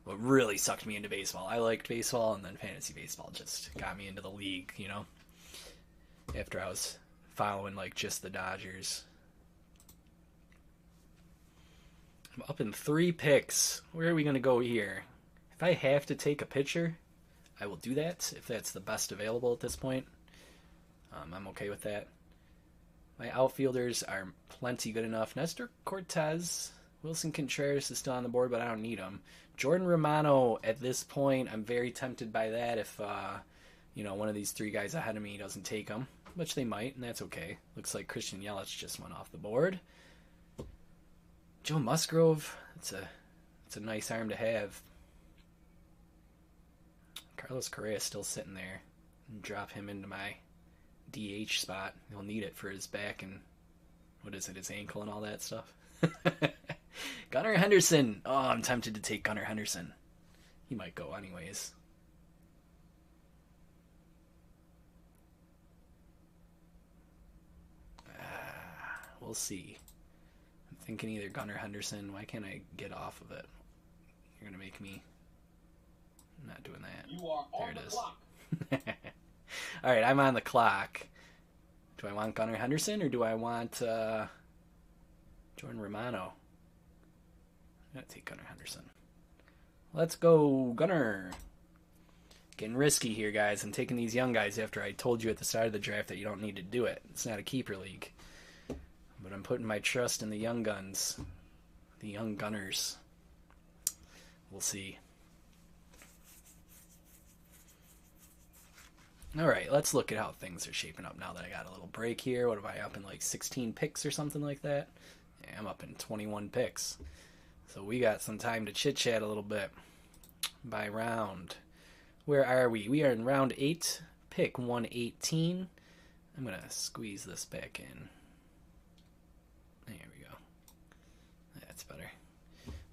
what really sucked me into baseball. I liked baseball, and then fantasy baseball just got me into the league, you know? After I was following, like, just the Dodgers. I'm up in 3 picks. Where are we going to go here? If I have to take a pitcher, I will do that, if that's the best available at this point. I'm okay with that. My outfielders are plenty good enough. Nestor Cortez, Wilson Contreras is still on the board, but I don't need him. Jordan Romano, at this point, I'm very tempted by that if, one of these 3 guys ahead of me doesn't take him, which they might, and that's okay. Looks like Christian Yelich just went off the board. Joe Musgrove, it's a nice arm to have. Carlos Correa is still sitting there. Drop him into my DH spot. He'll need it for his back and his ankle and all that stuff. Gunnar Henderson. Oh, I'm tempted to take Gunnar Henderson. He might go anyways. We'll see. I'm thinking either Gunnar Henderson. Why can't I get off of it? You're going to make me... I'm not doing that. You are on There it the is. clock. All right, I'm on the clock. Do I want Gunnar Henderson or do I want Jordan Romano? I'm going to take Gunnar Henderson. Let's go, Gunnar. Getting risky here, guys. I'm taking these young guys after I told you at the start of the draft that you don't need to do it. It's not a keeper league. But I'm putting my trust in the young guns. The young Gunners. We'll see. All right, let's look at how things are shaping up now that I got a little break here. What am I up in, like 16 picks or something like that? Yeah, I'm up in 21 picks. So we got some time to chit-chat a little bit by round. Where are we? We are in round 8, pick 118. I'm going to squeeze this back in. There we go. That's better.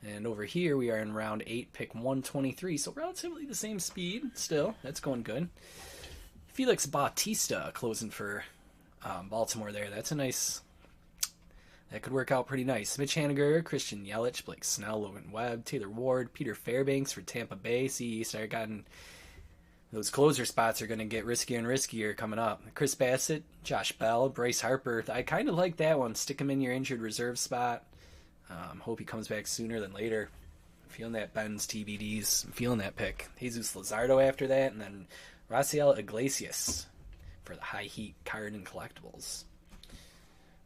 And over here we are in round 8, pick 123. So relatively the same speed still. That's going good. Felix Bautista closing for Baltimore there. That's a nice... That could work out pretty nice. Mitch Haniger, Christian Yelich, Blake Snell, Logan Webb, Taylor Ward, Peter Fairbanks for Tampa Bay. See, you start getting... Those closer spots are going to get riskier and riskier coming up. Chris Bassett, Josh Bell, Bryce Harper. I kind of like that one. Stick him in your injured reserve spot. Hope he comes back sooner than later. I'm feeling that Ben's TBDs. I'm feeling that pick. Jesus Luzardo after that, and then Raciel Iglesias for the high heat card and collectibles.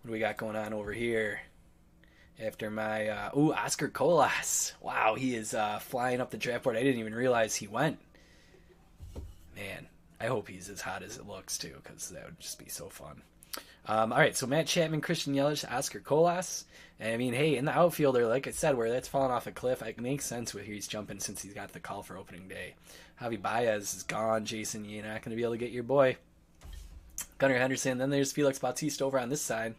What do we got going on over here? After my Oscar Colas. Wow, he is flying up the draft board. I didn't even realize he went. Man, I hope he's as hot as it looks too, because that would just be so fun. All right, so Matt Chapman, Christian Yelich, Oscar Colas. And I mean, hey, in the outfielder, like I said, where that's falling off a cliff, it makes sense where he's jumping since he's got the call for opening day. Javi Baez is gone. Jason, you're not going to be able to get your boy. Gunnar Henderson. Then there's Felix Bautista over on this side.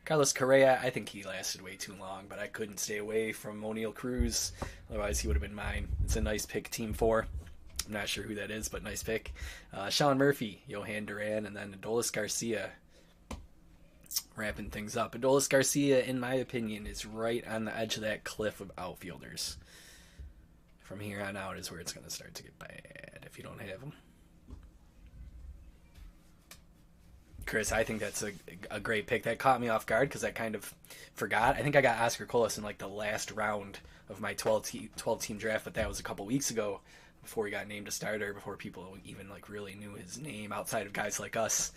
Carlos Correa, I think he lasted way too long, but I couldn't stay away from O'Neal Cruz. Otherwise, he would have been mine. It's a nice pick, Team 4. I'm not sure who that is, but nice pick. Sean Murphy, Johan Duran, and then Adolis Garcia wrapping things up. Adolis Garcia, in my opinion, is right on the edge of that cliff of outfielders. from here on out is where it's going to start to get bad if you don't have them. Chris, I think that's a great pick. That caught me off guard because I kind of forgot. I think I got Oscar Colas in like the last round of my 12-team draft, but that was a couple weeks ago before he got named a starter, before people even like really knew his name outside of guys like us.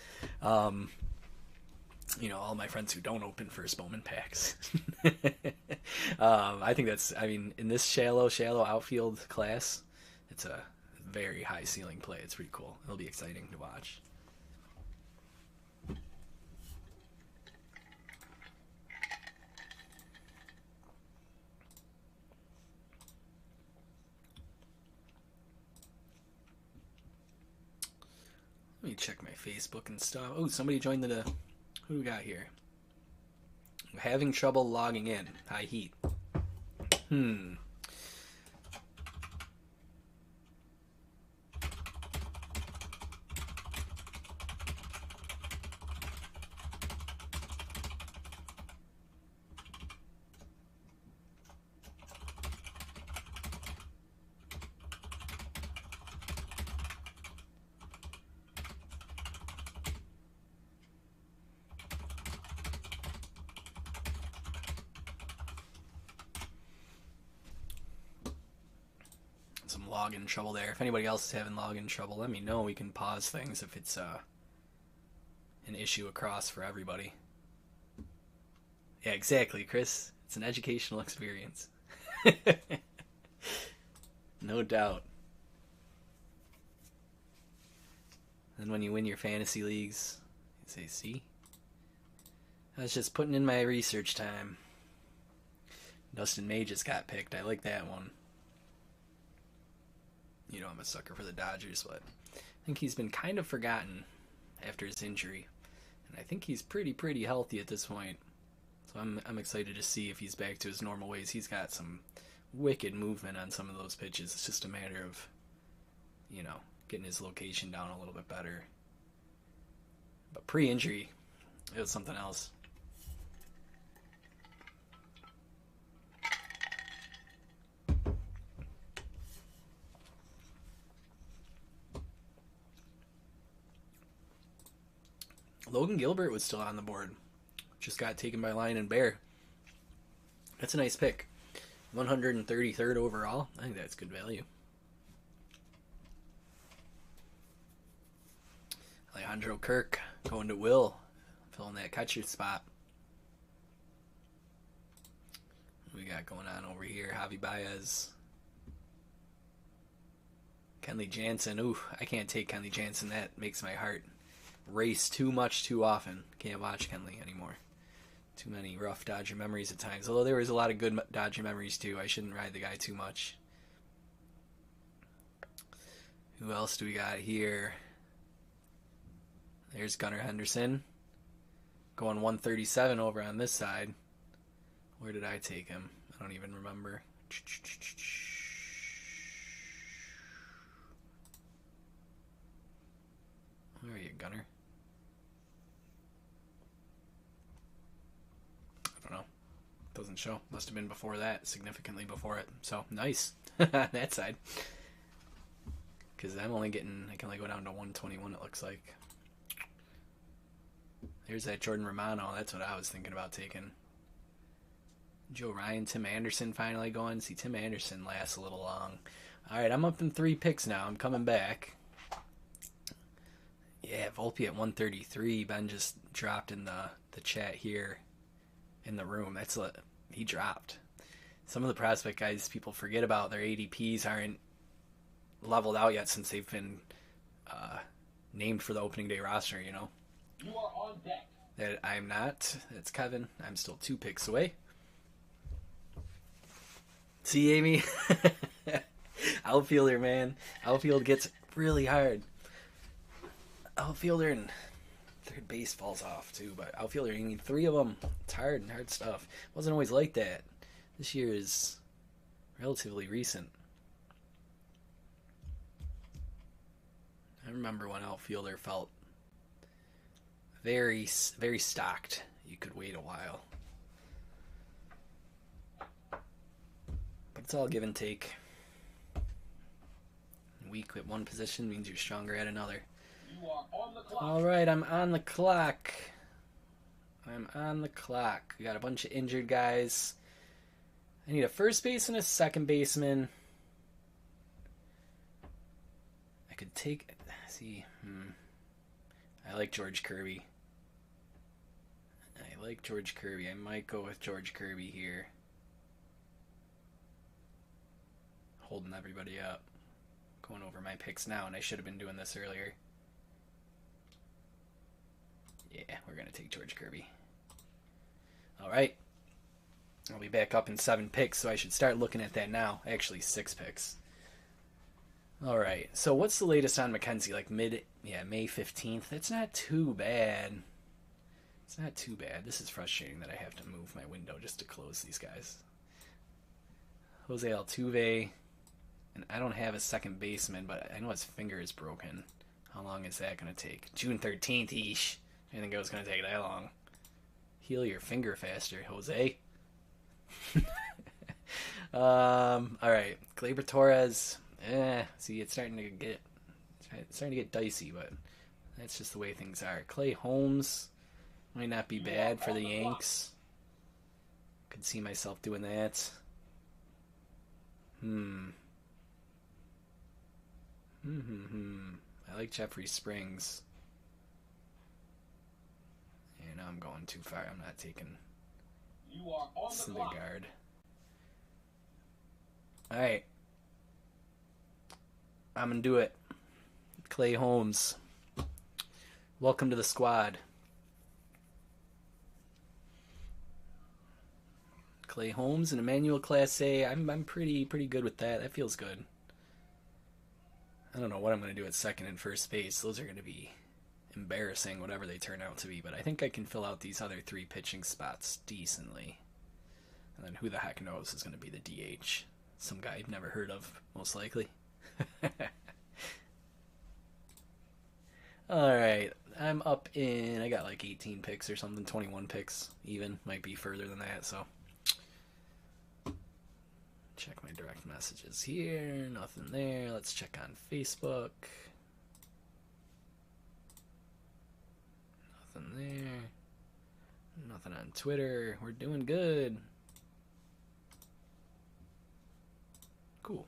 You know, all my friends who don't open first Bowman packs. I think that's, I mean, in this shallow outfield class, it's a very high ceiling play. It's pretty cool. It'll be exciting to watch. Let me check my Facebook and stuff. Oh, somebody joined the... Who do we got here? Having trouble logging in. High heat. Some login trouble there. If anybody else is having login trouble, let me know. We can pause things if it's an issue across for everybody. Yeah, exactly, Chris. It's an educational experience. No doubt. And when you win your fantasy leagues, you say, see? I was just putting in my research time. Dustin May just got picked. I like that one. You know, I'm a sucker for the Dodgers, but I think he's been kind of forgotten after his injury. And I think he's pretty healthy at this point. So I'm excited to see if he's back to his normal ways. He's got some wicked movement on some of those pitches. It's just a matter of, you know, getting his location down a little bit better. But pre-injury, it was something else. Logan Gilbert was still on the board. Just got taken by Lion and Bear. That's a nice pick. 133rd overall. I think that's good value. Alejandro Kirk going to Will, filling that catcher spot. What we got going on over here? Javi Baez. Kenley Jansen. Ooh, I can't take Kenley Jansen. That makes my heart race too much too often. Can't watch Kenley anymore. Too many rough Dodger memories at times. Although there was a lot of good Dodger memories too. I shouldn't ride the guy too much. Who else do we got here? There's Gunnar Henderson. Going 137 over on this side. Where did I take him? I don't even remember. Where are you, Gunnar? I don't know. Doesn't show. Must have been before that, significantly before it. So, nice. On that side. Because I'm only getting, I can only go down to 121, it looks like. There's that Jordan Romano. That's what I was thinking about taking. Joe Ryan, Tim Anderson finally going. See, Tim Anderson lasts a little long. Alright, I'm up in 3 picks now. I'm coming back. Yeah, Volpe at 133. Ben just dropped in the chat here in the room. He dropped. Some of the prospect guys people forget about, their ADPs aren't leveled out yet since they've been named for the opening day roster, you know. You are on deck. That I'm not. That's Kevin. I'm still 2 picks away. See, Amy? Outfielder, man. Outfield gets really hard. Outfielder and third base falls off too, but outfielder, you need 3 of them. It's hard stuff. Wasn't always like that. This year is relatively recent. I remember when outfielder felt very stocked. You could wait a while. But it's all give and take. weak at one position means you're stronger at another. You are on the clock. All right, I'm on the clock. I'm on the clock. We got a bunch of injured guys. I need a first baseman, a second baseman. I could take... See, I like George Kirby. I might go with George Kirby here. Holding everybody up. Going over my picks now, and I should have been doing this earlier. Yeah, we're going to take George Kirby. All right. I'll be back up in 7 picks, so I should start looking at that now. Actually, 6 picks. All right. So what's the latest on McKenzie? Like May 15th? That's not too bad. It's not too bad. This is frustrating that I have to move my window just to close these guys. Jose Altuve. And I don't have a second baseman, but I know his finger is broken. How long is that going to take? June 13th, eesh. I didn't think it was going to take that long. Heal your finger faster, Jose. All right, Gleyber Torres. See, it's starting to get dicey, but that's just the way things are. Clay Holmes might not be bad for the Yanks. Could see myself doing that. I like Jeffrey Springs. Yeah, now I'm going too far. I'm not taking You are on the clock. Syndergaard. Alright. I'm gonna do it. Clay Holmes. Welcome to the squad. Clay Holmes and Emmanuel Clase. I'm pretty good with that. That feels good. I don't know what I'm going to do at second and first base. Those are going to be embarrassing, whatever they turn out to be. But I think I can fill out these other 3 pitching spots decently. And then who the heck knows is going to be the DH. Some guy I've never heard of, most likely. Alright, I'm up in... I got like 18 picks or something, 21 picks even. Might be further than that, so... Check my direct messages here. Nothing there. Let's check on Facebook. Nothing there. Nothing on Twitter. We're doing good. Cool.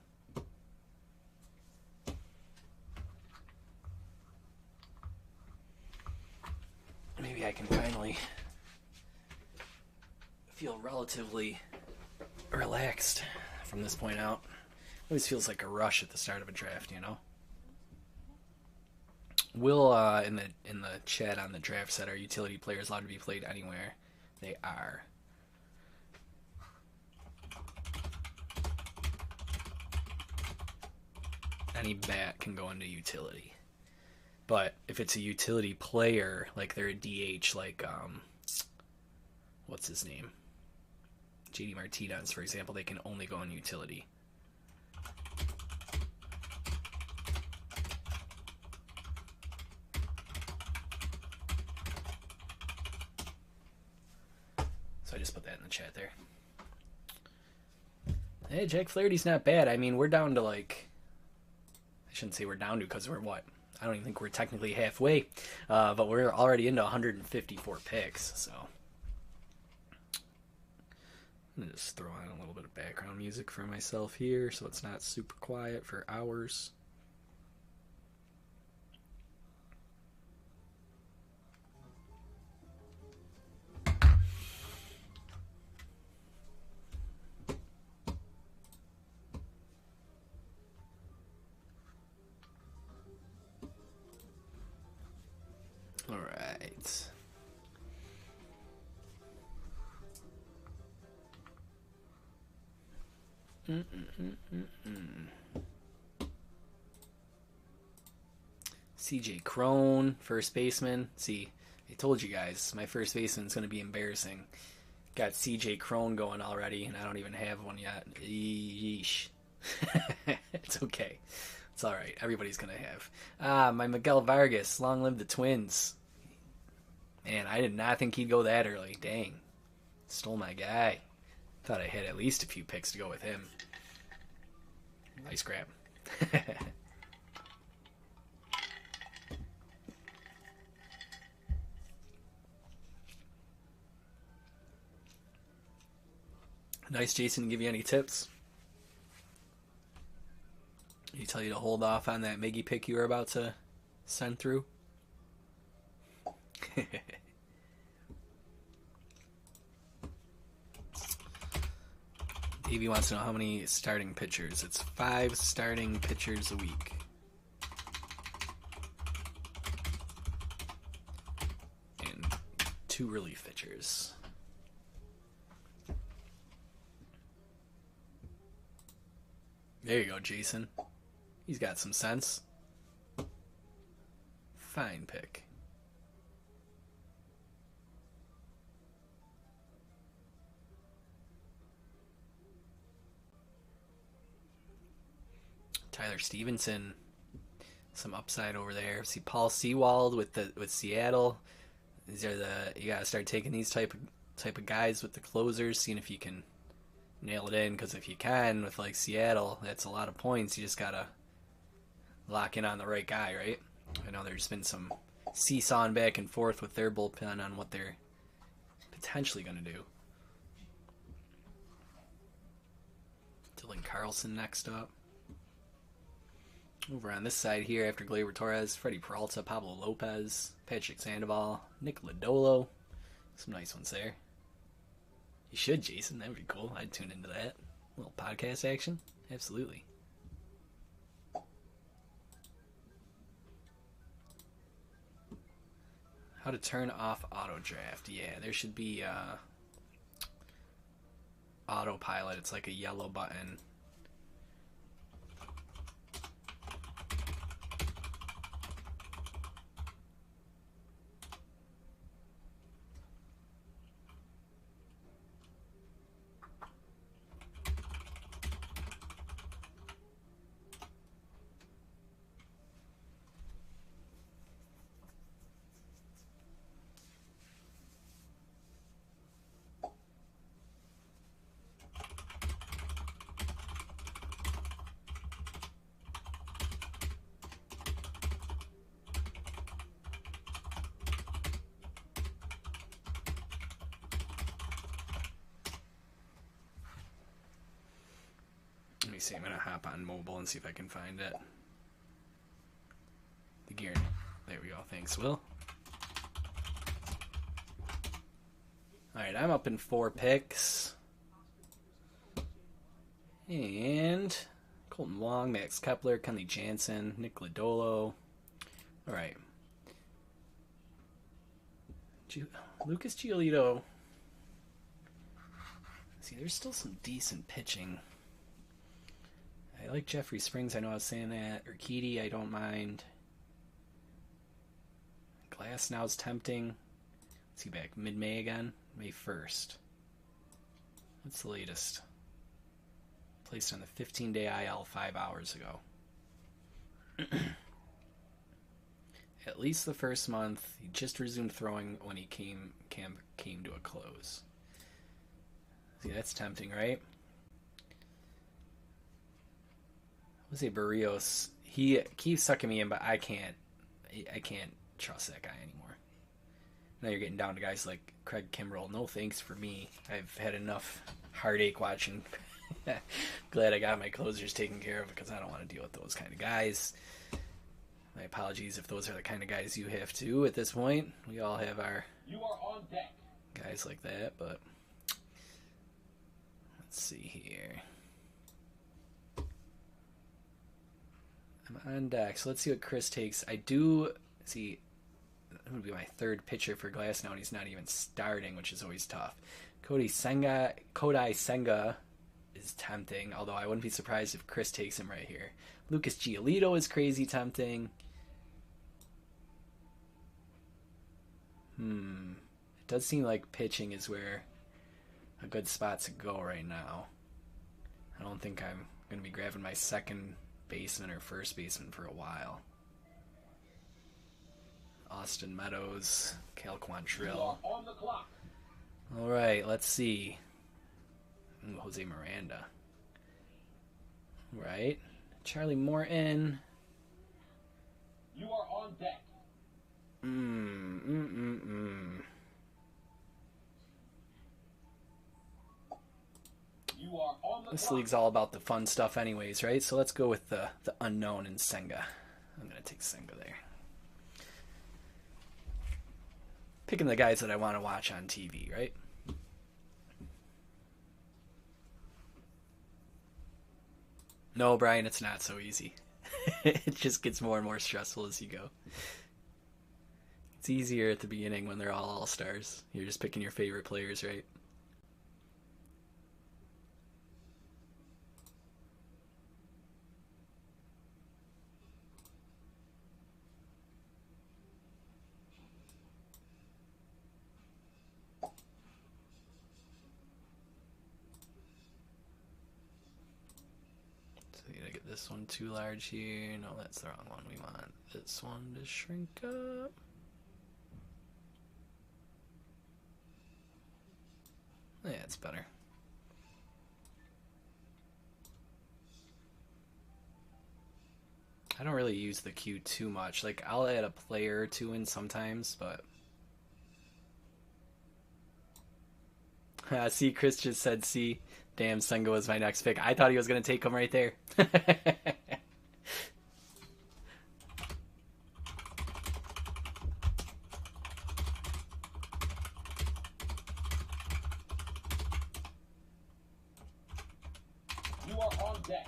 Maybe I can finally feel relatively relaxed from this point out. Always feels like a rush at the start of a draft, you know. Will in the chat on the draft set, are utility players allowed to be played anywhere? They are. Any bat can go into utility. But if it's a utility player, like they're a DH, like what's his name? JD Martinez, for example, they can only go on utility. So I just put that in the chat there. Hey, Jack Flaherty's not bad. I mean, we're down to like... I shouldn't say we're down to because we're what? I don't even think we're technically halfway. But we're already into 154 picks, so... I'm going to just throw on a little bit of background music for myself here so it's not super quiet for hours. All right. CJ Cron, first baseman. See, I told you guys, my first baseman's going to be embarrassing. Got CJ Cron going already, and I don't even have one yet. Yeesh. It's okay. It's alright. Everybody's going to have. My Miguel Vargas, long live the Twins. Man, I did not think he'd go that early. Dang. Stole my guy. Thought I had at least a few picks to go with him. Nice grab. Nice, Jason. Give you any tips? He tell you to hold off on that Miggy pick you were about to send through? Davey wants to know how many starting pitchers. It's 5 starting pitchers a week. And 2 relief pitchers. There you go, Jason. He's got some sense. Fine pick. Tyler Stevenson, some upside over there. See Paul Sewald with Seattle. These are you gotta start taking these type of guys with the closers, seeing if you can nail it in. Because if you can with like Seattle, that's a lot of points. You just gotta lock in on the right guy, right? I know there's been some seesawing back and forth with their bullpen on what they're potentially gonna do. Dylan Carlson next up. Over on this side here, after Gleyber Torres, Freddie Peralta, Pablo Lopez, Patrick Sandoval, Nick Lodolo. Some nice ones there. You should, Jason. That would be cool. I'd tune into that. A little podcast action. Absolutely. How to turn off auto draft. Yeah, there should be autopilot. It's like a yellow button. Let me see. I'm gonna hop on mobile and see if I can find it. The gear. There we go. Thanks, Will. Alright, I'm up in 4 picks. And Colton Wong, Max Kepler, Kenley Jansen, Nick Lodolo. Alright. Lucas Giolito. See, there's still some decent pitching. I like Jeffrey Springs. I know I was saying that. Urquidy, I don't mind. Glass now's tempting. Is he back mid-May again? May 1st. What's the latest? Placed on the 15-day IL 5 hours ago. At least the first month. He just resumed throwing when he came to a close. See, that's tempting, right? Jose Barrios, he keeps sucking me in, but I can't trust that guy anymore. Now you're getting down to guys like Craig Kimbrell. No thanks for me. I've had enough heartache watching. Glad I got my closers taken care of because I don't want to deal with those kind of guys. My apologies if those are the kind of guys you have too at this point. We all have our guys like that, but let's see here. I'm on deck, so let's see what Chris takes. I do see that would be my 3rd pitcher for Glass now, and he's not even starting, which is always tough. Kodai Senga is tempting, although I wouldn't be surprised if Chris takes him right here. Lucas Giolito is crazy tempting. It does seem like pitching is where a good spot to go right now. I don't think I'm going to be grabbing my second baseman or first baseman for a while. Austin Meadows, Cal Quantrill. All right, let's see. Jose Miranda. Right. Charlie Morton. You are on deck. This league's all about the fun stuff anyways, right? So let's go with the unknown in Senga. I'm going to take Senga there. Picking the guys that I want to watch on TV, right? No, Brian, it's not so easy. It just gets more and more stressful as you go. It's easier at the beginning when they're all stars. You're just picking your favorite players, right? So you gotta get this one too large here. No, that's the wrong one. We want this one to shrink up. Yeah, it's better. I don't really use the queue too much. Like, I'll add a player or two in sometimes, but... See, Chris just said C. Damn, Senga was my next pick. I thought he was going to take him right there. You are on deck.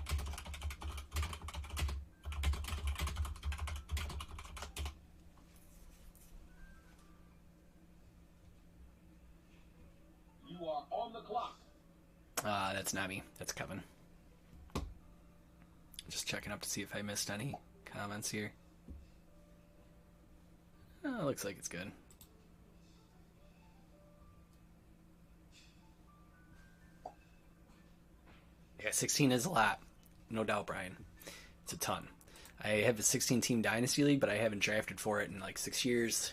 You are on the clock. That's not me. That's Kevin. Just checking up to see if I missed any comments here. Oh, looks like it's good. Yeah, 16 is a lot. No doubt, Brian. It's a ton. I have a 16-team Dynasty League, but I haven't drafted for it in like 6 years.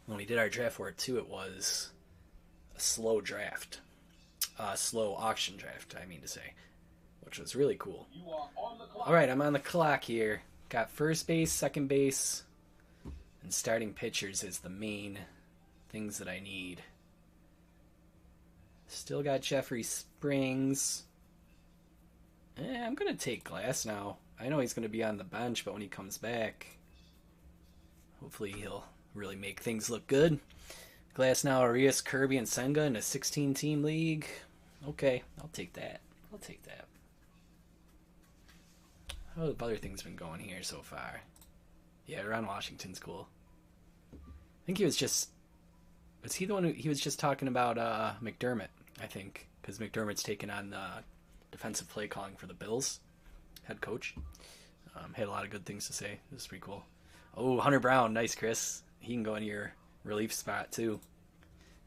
When we did our draft for it, too, it was a slow draft. Slow auction draft, I mean to say. Which was really cool. You are on the clock. Alright, I'm on the clock here. Got first base, second base, and starting pitchers as the main things that I need. Still got Jeffrey Springs. I'm going to take Glass now. I know he's going to be on the bench, but when he comes back, hopefully he'll really make things look good. Glass now, Arias, Kirby, and Senga in a 16-team league. Okay, I'll take that. I'll take that. How have other things been going here so far? Yeah, Ron Washington's cool. I think he was just... Was he the one who... He was just talking about McDermott, I think. Because McDermott's taken on the defensive play calling for the Bills. Head coach. Had a lot of good things to say. This is pretty cool. Oh, Hunter Brown. Nice, Chris. He can go in your relief spot, too.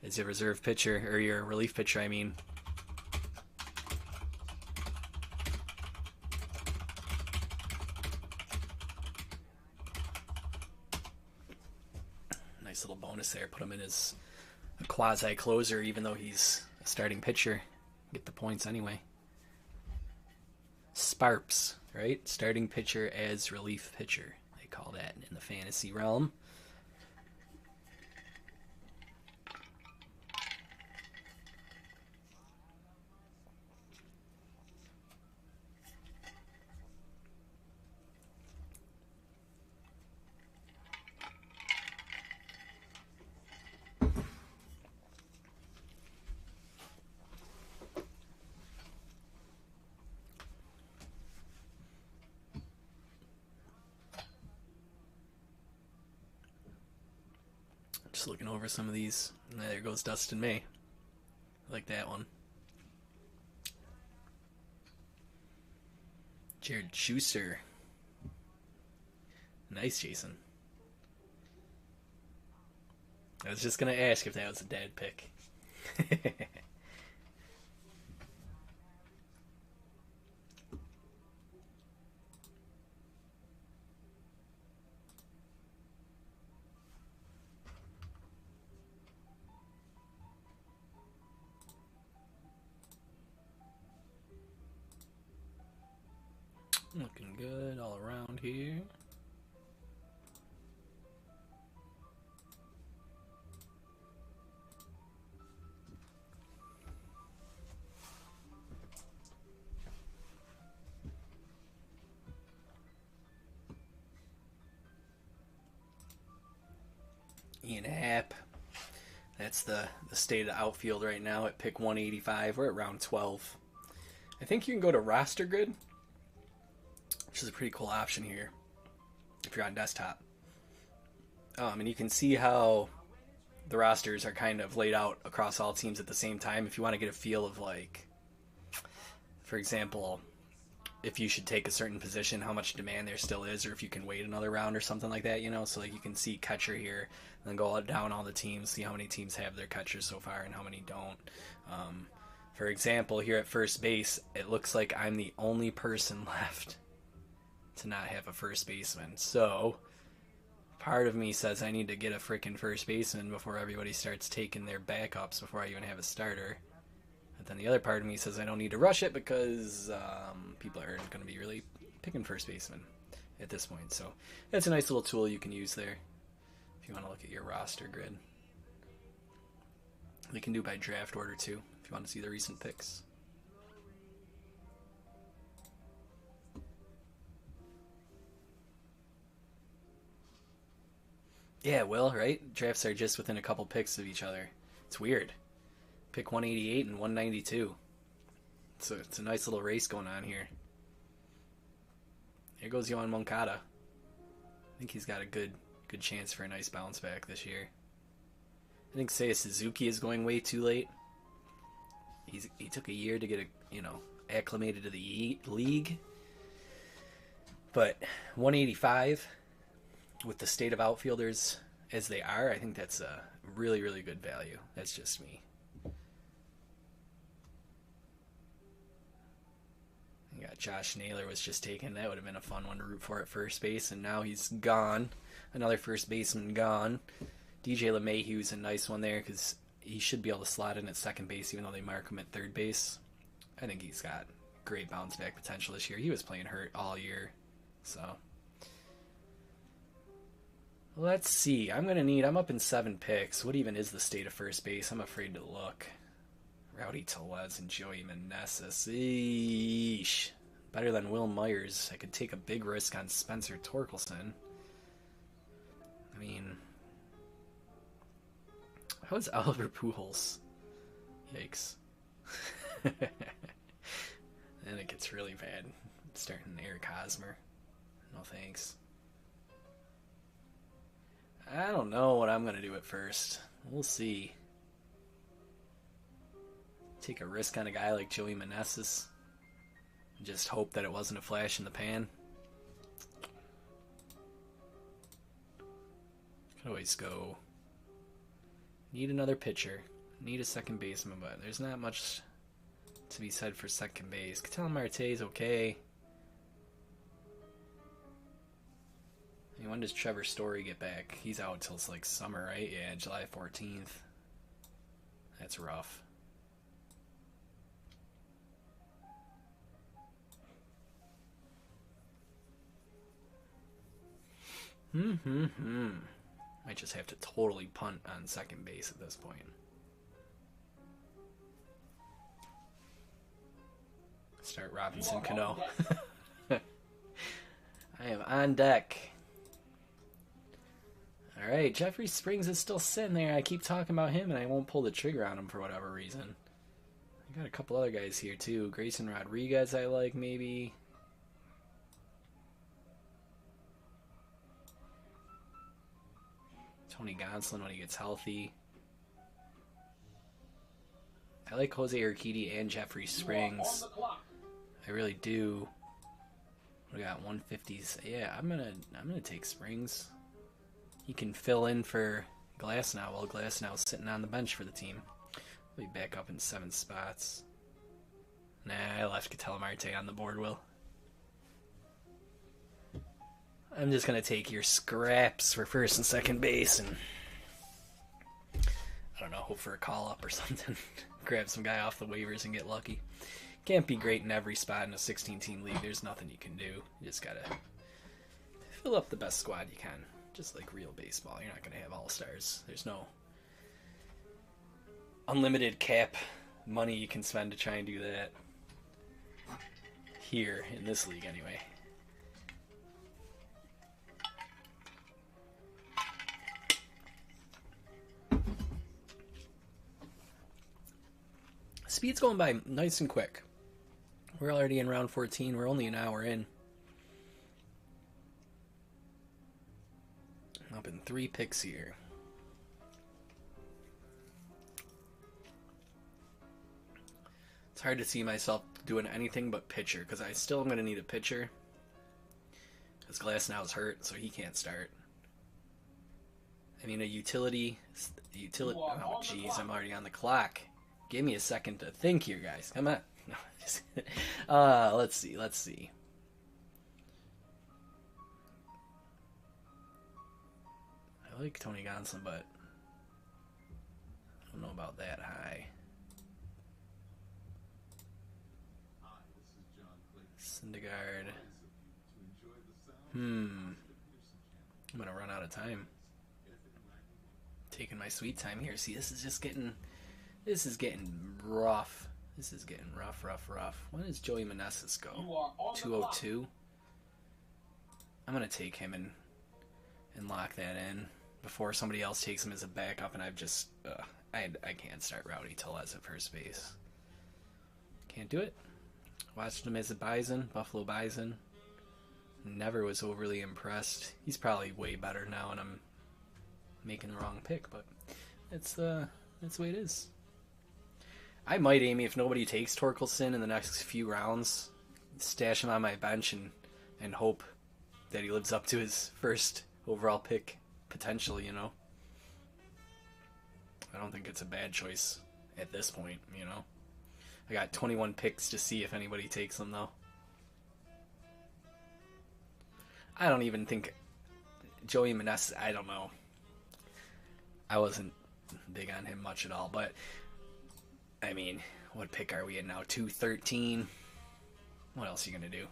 As your reserve pitcher. Or your relief pitcher, I mean. Nice little bonus there. Put him in as a quasi-closer, even though he's a starting pitcher. Get the points anyway. Sparps, right? Starting pitcher as relief pitcher. They call that in the fantasy realm. Just looking over some of these. There goes Dustin May. I like that one. Jared Schuster. Nice, Jason. I was just going to ask if that was a dad pick. Looking good all around here. Ian Happ. That's the state of the outfield right now at pick 185. We're at round 12. I think you can go to roster grid, which is a pretty cool option here if you're on desktop. And you can see how the rosters are kind of laid out across all teams at the same time. If you want to get a feel of, like, for example, if you should take a certain position, how much demand there still is, or if you can wait another round or something like that, you know. So like you can see catcher here, and then go down all the teams, see how many teams have their catchers so far and how many don't. For example, here at first base, it looks like I'm the only person left to not have a first baseman. So part of me says I need to get a freaking first baseman before everybody starts taking their backups before I even have a starter. But then the other part of me says I don't need to rush it because people aren't going to be really picking first baseman at this point. So that's a nice little tool you can use there if you want to look at your roster grid. They can do by draft order too if you want to see the recent picks. Yeah, well, right? Drafts are just within a couple picks of each other. It's weird. Pick 188 and 192. So it's a nice little race going on here. Here goes Yohan Moncada. I think he's got a good chance for a nice bounce back this year. I think Seiya Suzuki is going way too late. He took a year to get acclimated to the league. But 185 with the state of outfielders as they are, I think that's a really, really good value. That's just me. You got Josh Naylor was just taken. That would have been a fun one to root for at first base, and now he's gone. Another first baseman gone. DJ LeMahieu's a nice one there because he should be able to slot in at second base even though they mark him at third base. I think he's got great bounce back potential this year. He was playing hurt all year. So let's see. I'm up in 7 picks. What even is the state of first base? I'm afraid to look. Rowdy Tellez and Joey Meneses. Eesh. Better than Will Myers. I could take a big risk on Spencer Torkelson. I mean, how's Albert Pujols? Yikes. Then it gets really bad. Starting Eric Hosmer. No thanks. I don't know what I'm going to do at first. We'll see. Take a risk on a guy like Joey Meneses. And just hope that it wasn't a flash in the pan. Could always go. Need another pitcher. Need a second baseman, but there's not much to be said for second base. Ketel Marte is okay. I mean, when does Trevor Story get back? He's out till it's like summer, right? Yeah, July 14th. That's rough. Might just have to totally punt on second base at this point. Start Robinson Cano. I am on deck. Alright, Jeffrey Springs is still sitting there. I keep talking about him and I won't pull the trigger on him for whatever reason. I got a couple other guys here too. Grayson Rodriguez I like maybe. Tony Gonsolin when he gets healthy. I like Jose Urquidy and Jeffrey Springs. I really do. We got 150s. Yeah, I'm gonna take Springs. He can fill in for Glasnow while Glasnow's sitting on the bench for the team. We'll be back up in 7 spots. Nah, I left Ketel Marte on the board, Will. I'm just going to take your scraps for first and second base and, I don't know, hope for a call-up or something. Grab some guy off the waivers and get lucky. Can't be great in every spot in a 16-team league. There's nothing you can do. You just got to fill up the best squad you can. Just like real baseball. You're not going to have all-stars. There's no unlimited cap money you can spend to try and do that. Here, in this league anyway. Speed's going by nice and quick. We're already in round 14. We're only an hour in. Up in 3 picks here. It's hard to see myself doing anything but pitcher, because I still am going to need a pitcher. Because Glasnow's hurt, so he can't start. I mean, a utility... Oh, jeez, I'm already on the clock. Give me a second to think here, guys. Come on. No, just, let's see. I like Tony Gonsolin, but I don't know about that high. Syndergaard. I'm gonna run out of time. Taking my sweet time here. See, this is getting rough. This is getting rough. When does Joey Meneses go? 202. I'm gonna take him and lock that in before somebody else takes him as a backup, and I've just I can't start Rowdy Tellez at first base. Can't do it. Watched him as a Bison, Buffalo Bison. Never was overly impressed. He's probably way better now, and I'm making the wrong pick, but that's the way it is. I might, Amy, if nobody takes Torkelson in the next few rounds, stash him on my bench and hope that he lives up to his first overall pick potential, you know. I don't think it's a bad choice at this point, you know. I got 21 picks to see if anybody takes them, though. I don't even think Joey Meneses, I don't know. I wasn't big on him much at all, but I mean, what pick are we in now? 213. What else are you going to do?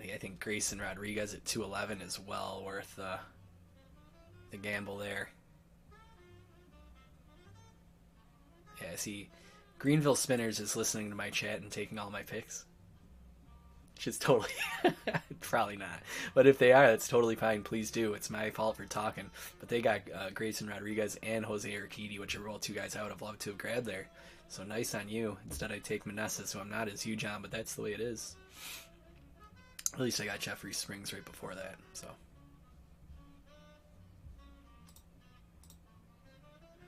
I think Grayson Rodriguez at 211 is well worth the gamble there. Yeah, see, Greenville Spinners is listening to my chat and taking all my picks. Which is totally... probably not. But if they are, that's totally fine. Please do. It's my fault for talking. But they got Grayson Rodriguez and Jose Urquidy, which are all 2 guys I would have loved to have grabbed there. So nice on you. Instead, I take Meneses, who I'm not as huge on, but that's the way it is. At least I got Jeffrey Springs right before that, so.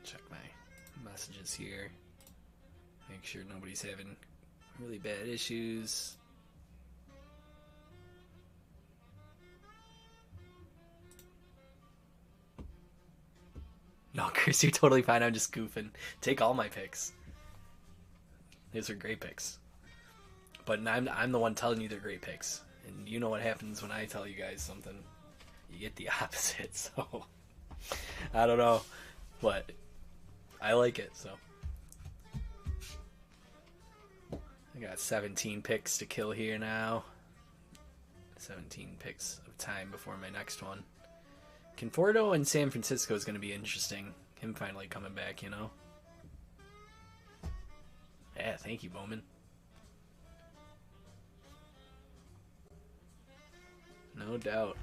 Check my messages here. Make sure nobody's having really bad issues. No, Chris, you're totally fine. I'm just goofing. Take all my picks. These are great picks. But I'm the one telling you they're great picks. And you know what happens when I tell you guys something. You get the opposite, so... I don't know. But I like it, so... I got 17 picks to kill here now. 17 picks of time before my next one. Conforto in San Francisco is going to be interesting. Him finally coming back, you know? Yeah, thank you, Bowman. No doubt.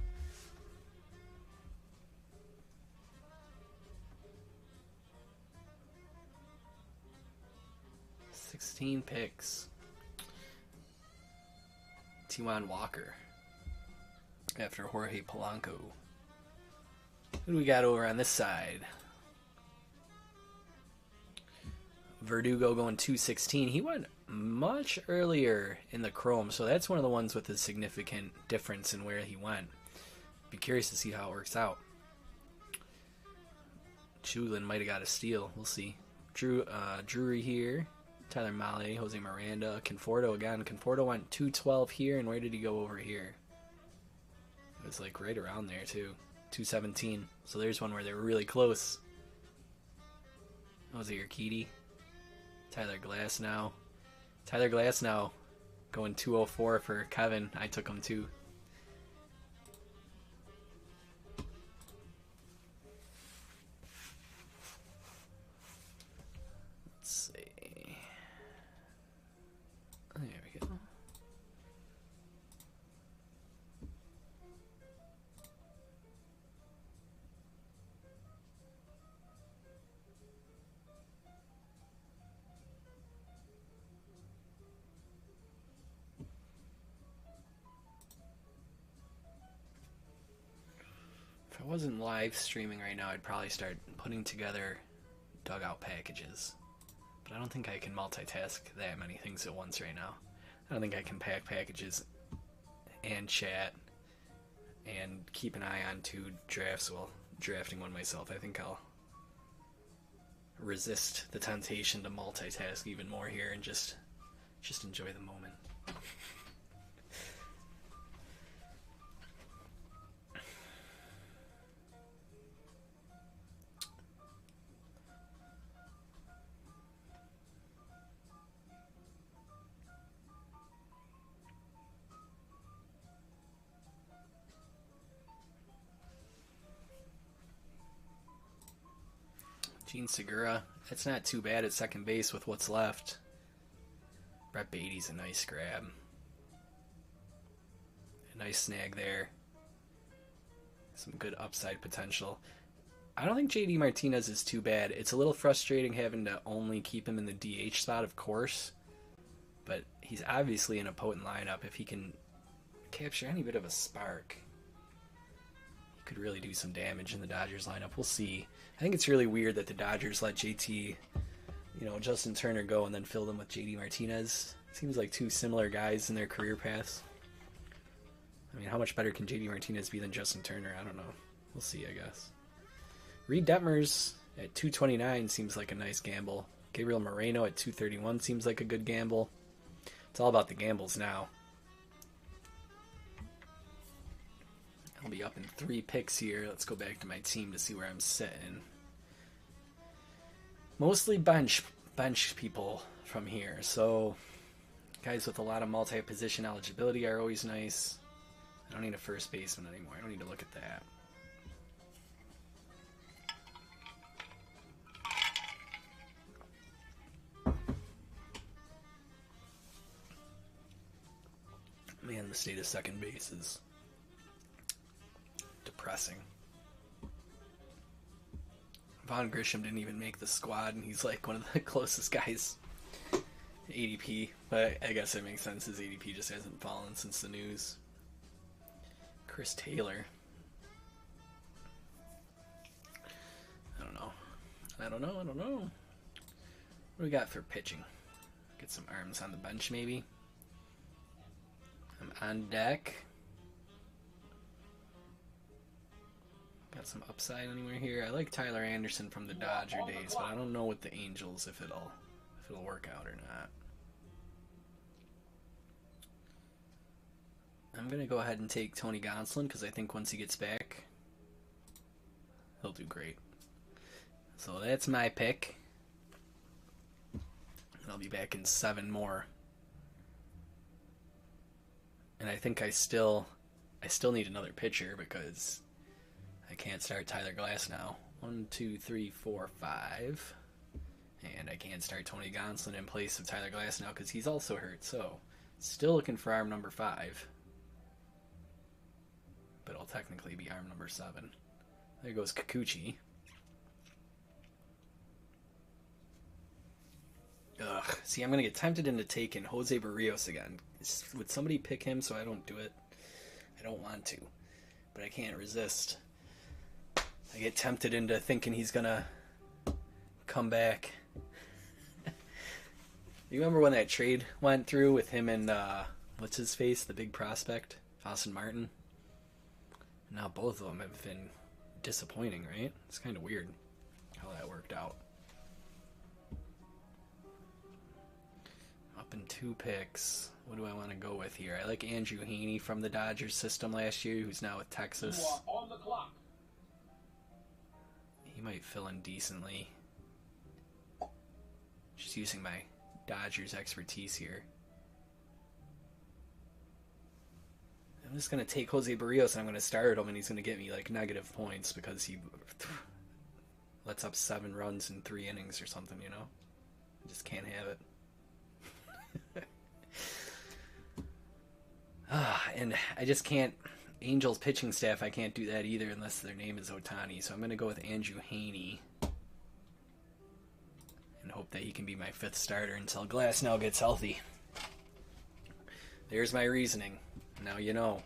$16 picks. Taijuan Walker. After Jorge Polanco. Who do we got over on this side? Verdugo going 216. He went much earlier in the Chrome, so that's one of the ones with a significant difference in where he went. Be curious to see how it works out. Chulin might have got a steal. We'll see. Drury here. Tyler Mahle, Jose Miranda, Conforto again. Conforto went 212 here, and where did he go over here? It was like right around there too. 217. So there's one where they were really close. Jose Urquidy. Tyler Glasnow. Tyler Glasnow going 204 for Kevin. I took him too. Let's see. There we go. I wasn't live streaming right now, I'd probably start putting together dugout packages. But I don't think I can multitask that many things at once right now. I don't think I can pack packages and chat and keep an eye on 2 drafts while drafting one myself. I think I'll resist the temptation to multitask even more here and just enjoy the moment. Gene Segura, that's not too bad at second base with what's left. Brett Beatty's a nice grab. A nice snag there. Some good upside potential. I don't think JD Martinez is too bad. It's a little frustrating having to only keep him in the DH spot, of course. But he's obviously in a potent lineup. If he can capture any bit of a spark, he could really do some damage in the Dodgers lineup. We'll see. I think it's really weird that the Dodgers let Justin Turner go and then fill them with JD Martinez. Seems like 2 similar guys in their career paths. I mean, how much better can JD Martinez be than Justin Turner? I don't know. We'll see, I guess. Reed Detmers at 229 seems like a nice gamble. Gabriel Moreno at 231 seems like a good gamble. It's all about the gambles now. I'll be up in 3 picks here. Let's go back to my team to see where I'm sitting. Mostly bench people from here. So guys with a lot of multi-position eligibility are always nice. I don't need a first baseman anymore. I don't need to look at that. Man, the state of second base is depressing. Vaughn Grisham didn't even make the squad, and he's like one of the closest guys ADP, but I guess it makes sense. His ADP just hasn't fallen since the news. Chris Taylor. I don't know. What do we got for pitching? Get some arms on the bench, maybe. I'm on deck. Got some upside anywhere here. I like Tyler Anderson from the Dodger days, but I don't know with the Angels if it'll work out or not. I'm going to go ahead and take Tony Gonsolin because I think once he gets back, he'll do great. So that's my pick. And I'll be back in 7 more. And I think I still need another pitcher because I can't start Tyler Glass now. 1, 2, 3, 4, 5. And I can't start Tony Gonsolin in place of Tyler Glass now because he's also hurt. So still looking for arm number 5. But it'll technically be arm number 7. There goes Kikuchi. Ugh. See, I'm going to get tempted into taking Jose Barrios again. Would somebody pick him so I don't do it? I don't want to. But I can't resist. I get tempted into thinking he's going to come back. You remember when that trade went through with him and, what's his face, the big prospect, Austin Martin? Now both of them have been disappointing, right? It's kind of weird how that worked out. Up in 2 picks. What do I want to go with here? I like Andrew Heaney from the Dodgers system last year, who's now with Texas. You are on the clock. He might fill in decently. Just using my Dodgers expertise here. I'm just going to take Jose Barrios and I'm going to start him, and he's going to get me like negative points because he lets up 7 runs in 3 innings or something, you know? I just can't have it. And I just can't. Angels pitching staff, I can't do that either unless their name is Ohtani. So I'm going to go with Andrew Heaney and hope that he can be my 5th starter until Glasnow gets healthy. There's my reasoning. Now you know.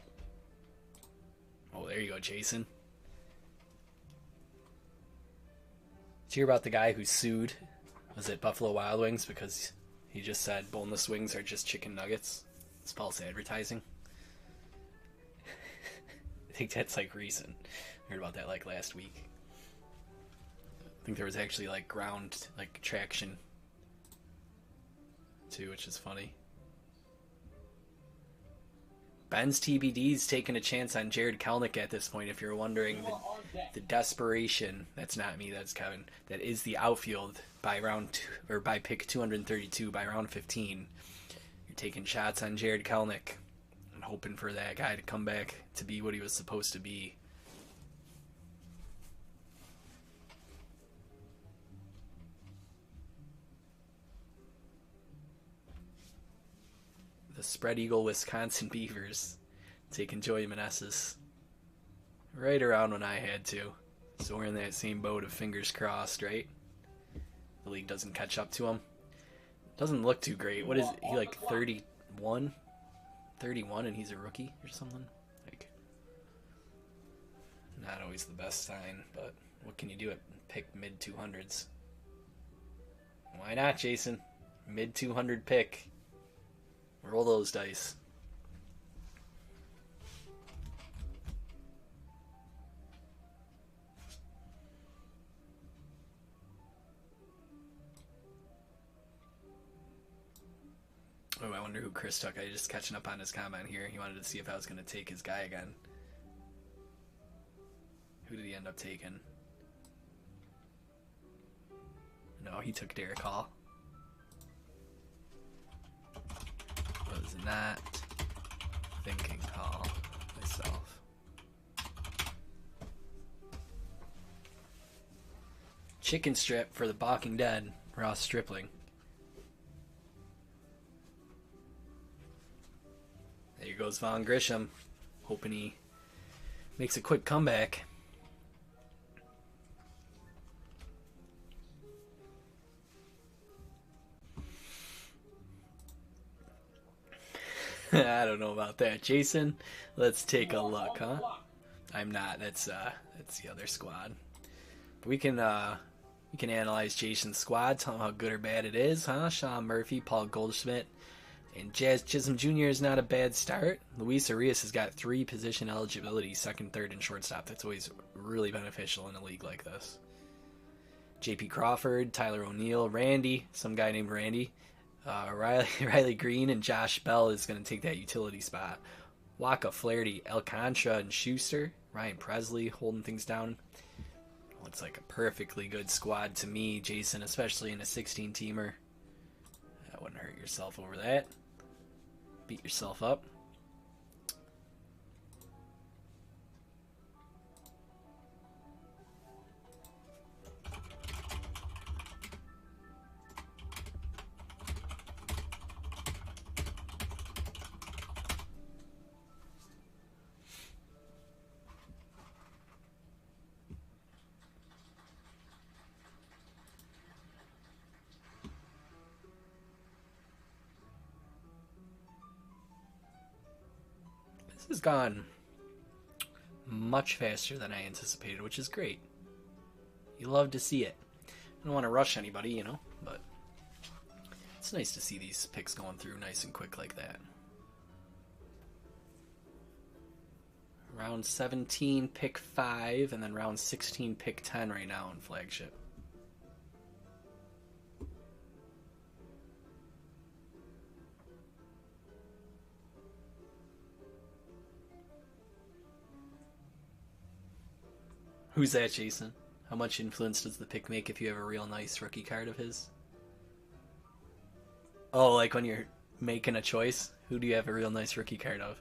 Oh, there you go, Jason. Did you hear about the guy who sued? Was it Buffalo Wild Wings because he just said boneless wings are just chicken nuggets? It's false advertising. I think that's like recent. I heard about that like last week. I think there was actually like ground like traction too, which is funny. Ben's TBD's taking a chance on Jared Kelnick at this point. If you're wondering, the desperation, that's not me, that's Kevin, that is the outfield by round two, or by pick 232 by round 15. You're taking shots on Jared Kelnick and hoping for that guy to come back to be what he was supposed to be. The spread eagle Wisconsin Beavers taking Joey Meneses right around when I had to. So we're in that same boat of fingers crossed, right? The league doesn't catch up to him. Doesn't look too great. What is he, like 31? 31 and he's a rookie or something? Like, not always the best sign, but what can you do at pick mid 200s? Why not, Jason? Mid 200 pick. Roll those dice. Oh, I wonder who Chris took. I just catching up on his comment here. He wanted to see if I was going to take his guy again. Who did he end up taking? No, he took Derek Hall. Was not thinking Hall myself. Chicken strip for the Walking Dead, Ross Stripling. There goes Vaughn Grisham, hoping he makes a quick comeback. I don't know about that, Jason. Let's take a look, huh? I'm not. That's the other squad. But we can analyze Jason's squad, tell him how good or bad it is, huh? Sean Murphy, Paul Goldschmidt, and Jazz Chisholm Jr. is not a bad start. Luis Arias has got 3 position eligibility, second, third, and shortstop. That's always really beneficial in a league like this. J.P. Crawford, Tyler O'Neill, Randy, some guy named Randy, Riley Green, and Josh Bell is going to take that utility spot. Waka Flaherty, Alcantara, and Schuster, Ryan Presley holding things down. Looks like a perfectly good squad to me, Jason, especially in a 16-teamer. I wouldn't hurt yourself over that. Beat yourself up. Has gone much faster than I anticipated, which is great. You love to see it. I don't want to rush anybody, you know, but it's nice to see these picks going through nice and quick like that. Round 17, pick 5, and then round 16, pick 10 right now in Flagship. Who's that, Jason? How much influence does the pick make if you have a real nice rookie card of his? Oh, like when you're making a choice? Who do you have a real nice rookie card of?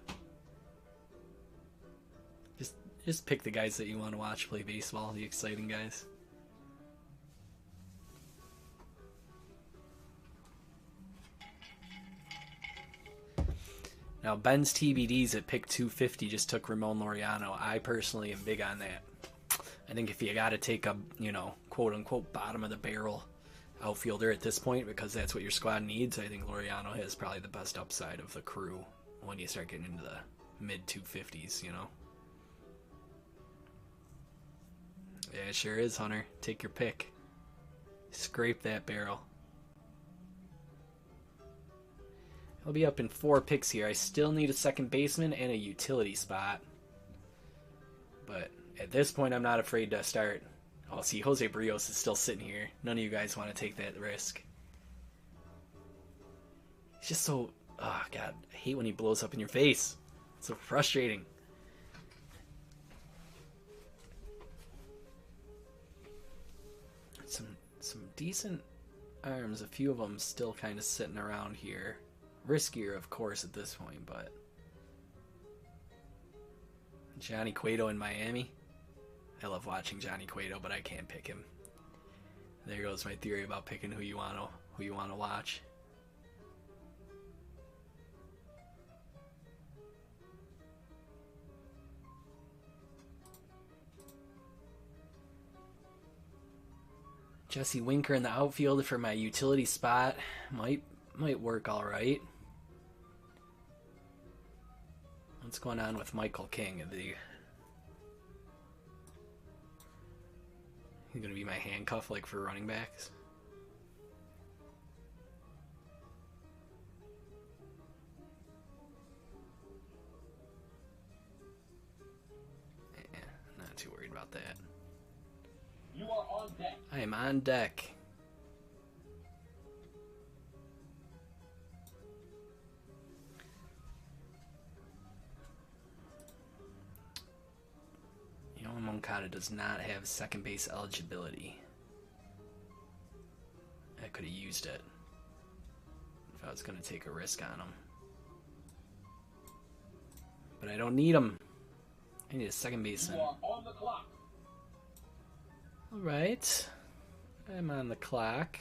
Just pick the guys that you want to watch play baseball, the exciting guys. Now, Ben's TBDs at pick 250 just took Ramon Laureano. I personally am big on that. I think if you got to take a, quote-unquote bottom of the barrel outfielder at this point, because that's what your squad needs, I think Laureano has probably the best upside of the crew when you start getting into the mid-250s, you know? Yeah, it sure is, Hunter. Take your pick. Scrape that barrel. I'll be up in 4 picks here. I still need a second baseman and a utility spot. But at this point, I'm not afraid to start. Oh, see, Jose Barrios is still sitting here. None of you guys want to take that risk. He's just so... Oh, God. I hate when he blows up in your face. It's so frustrating. Some decent arms. A few of them still kind of sitting around here. Riskier, of course, at this point, but... Johnny Cueto in Miami. I love watching Johnny Cueto, but I can't pick him. There goes my theory about picking who you want to watch. Jesse Winker in the outfield for my utility spot might work all right. What's going on with Michael King? He's gonna be my handcuff like for running backs. Not too worried about that. You are on deck. I am on deck. Yoan Moncada does not have second base eligibility. I could have used it if I was going to take a risk on him. But I don't need him. I need a second baseman. You are on the clock. Alright. I'm on the clock.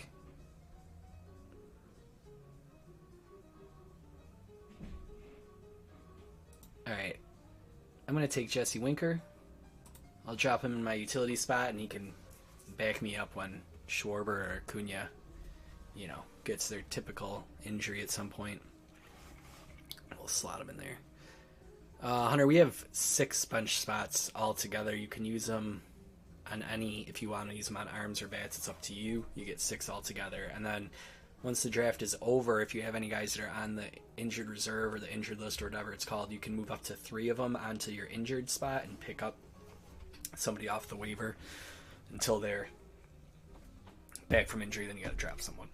Alright. I'm going to take Jesse Winker. I'll drop him in my utility spot, and he can back me up when Schwarber or Acuna, gets their typical injury at some point. We'll slot him in there. Hunter, we have 6 bench spots all together. You can use them on any, if you want to use them on arms or bats, it's up to you. You get 6 all together. And then once the draft is over, if you have any guys that are on the injured reserve or the injured list or whatever it's called, you can move up to 3 of them onto your injured spot and pick up somebody off the waiver until they're back from injury. Then you got to drop someone.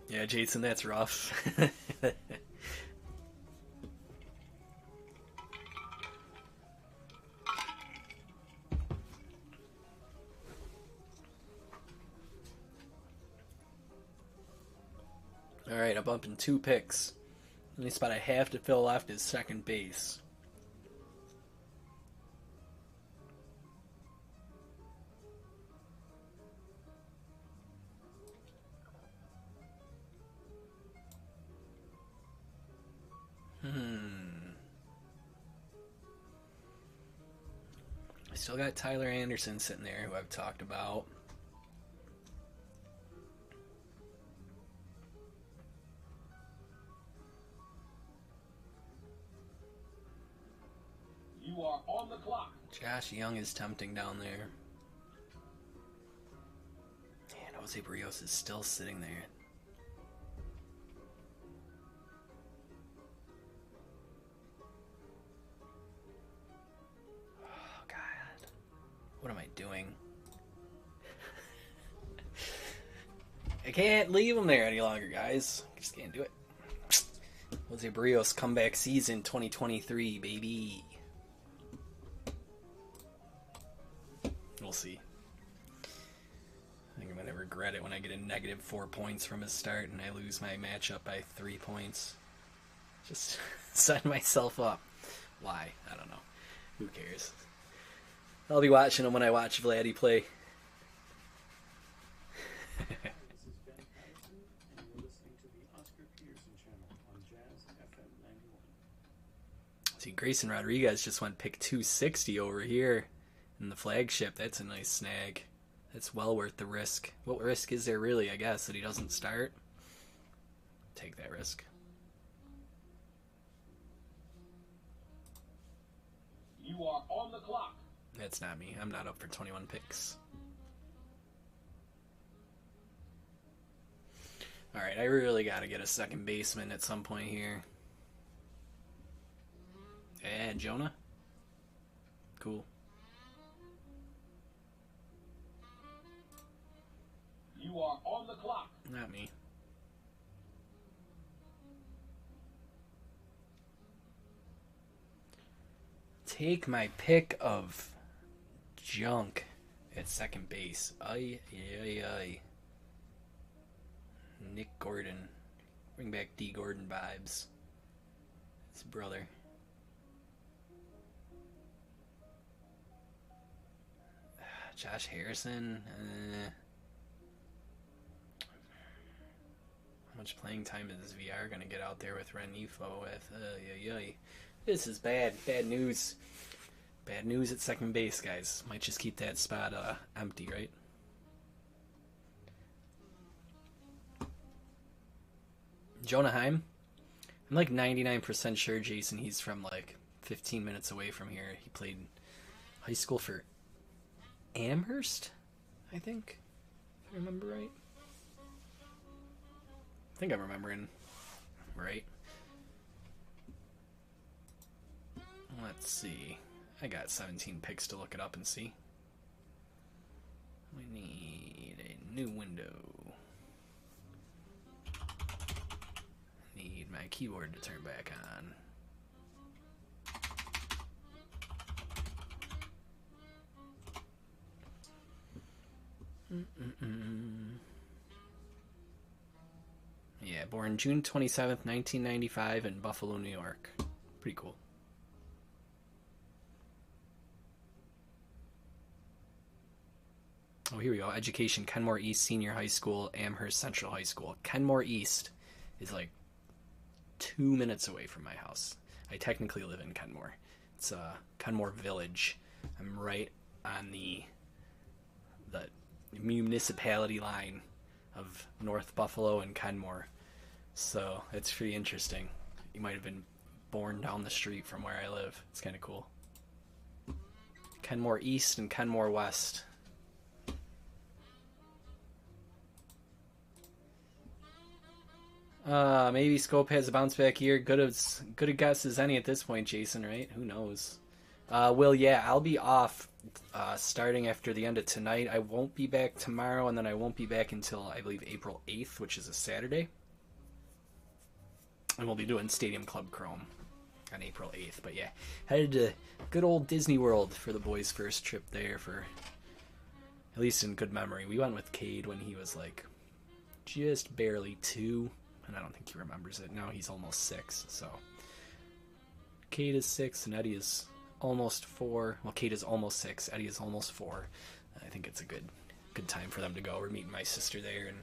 Yeah, Jason, that's rough. Alright, I'm up in 2 picks. The only spot I have to fill left is second base. I still got Tyler Anderson sitting there, who I've talked about. You are on the clock. Josh Young is tempting down there. And Jose Barrios is still sitting there. Oh, God. What am I doing? I can't leave him there any longer, guys. I just can't do it. Jose Barrios comeback season 2023, baby. We'll see. I think I'm going to regret it when I get a negative 4 points from his start and I lose my matchup by 3 points. Just set myself up. Why? I don't know. Who cares? I'll be watching him when I watch Vladdy play. See, Grayson Rodriguez just went pick 260 over here in the flagship. That's a nice snag. That's well worth the risk. What risk is there really, I guess, that he doesn't start? Take that risk. You are on the clock. That's not me. I'm not up for 21 picks. Alright, I really gotta get a second baseman at some point here. Yeah, Jonah? Cool. You are on the clock. Not me. Take my pick of junk at second base. Ay, ay, ay. Nick Gordon. Bring back D. Gordon vibes. His brother. Josh Harrison. How much playing time is VR going to get out there with Renifo with? This is bad. Bad news. Bad news at second base, guys. Might just keep that spot empty, right? Jonah Heim. I'm like 99% sure, Jason, he's from like 15 minutes away from here. He played high school for Amherst, I think. If I remember right. I think I'm remembering right. Let's see. I got 17 picks to look it up and see. We need a new window. Need my keyboard to turn back on. Yeah, born June 27th, 1995 in Buffalo, New York. Pretty cool. Oh, here we go. Education, Kenmore East Senior High School, Amherst Central High School. Kenmore East is like 2 minutes away from my house. I technically live in Kenmore. It's Kenmore Village. I'm right on the municipality line of North Buffalo and Kenmore. So it's pretty interesting. You might have been born down the street from where I live. It's kind of cool. Kenmore East and Kenmore West. Maybe Scope has a bounce back year. Good a guess as any at this point, Jason, right? Who knows? Will, yeah, I'll be off starting after the end of tonight. I won't be back tomorrow, and then I won't be back until, I believe, April 8th, which is a Saturday. And we'll be doing Stadium Club Chrome on April 8th. But yeah, headed to good old Disney World for the boys' first trip there, for at least in good memory. We went with Cade when he was like just barely 2, and I don't think he remembers it. Now he's almost 6, so Cade is 6 and Eddie is almost 4. Well, Cade is almost 6, Eddie is almost 4. I think it's a good time for them to go. We're meeting my sister there and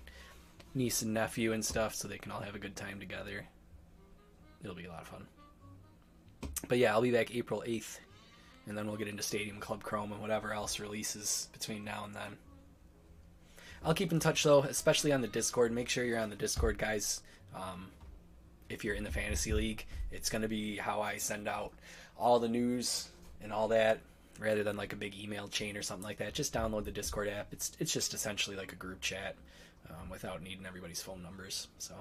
niece and nephew and stuff, so they can all have a good time together. It'll be a lot of fun. But yeah, I'll be back April 8th, and then we'll get into Stadium Club Chrome and whatever else releases between now and then. I'll keep in touch, though, especially on the Discord. Make sure you're on the Discord, guys. If you're in the Fantasy League, it's going to be how I send out all the news and all that, rather than like a big email chain or something like that. Just download the Discord app. It's just essentially like a group chat without needing everybody's phone numbers. So,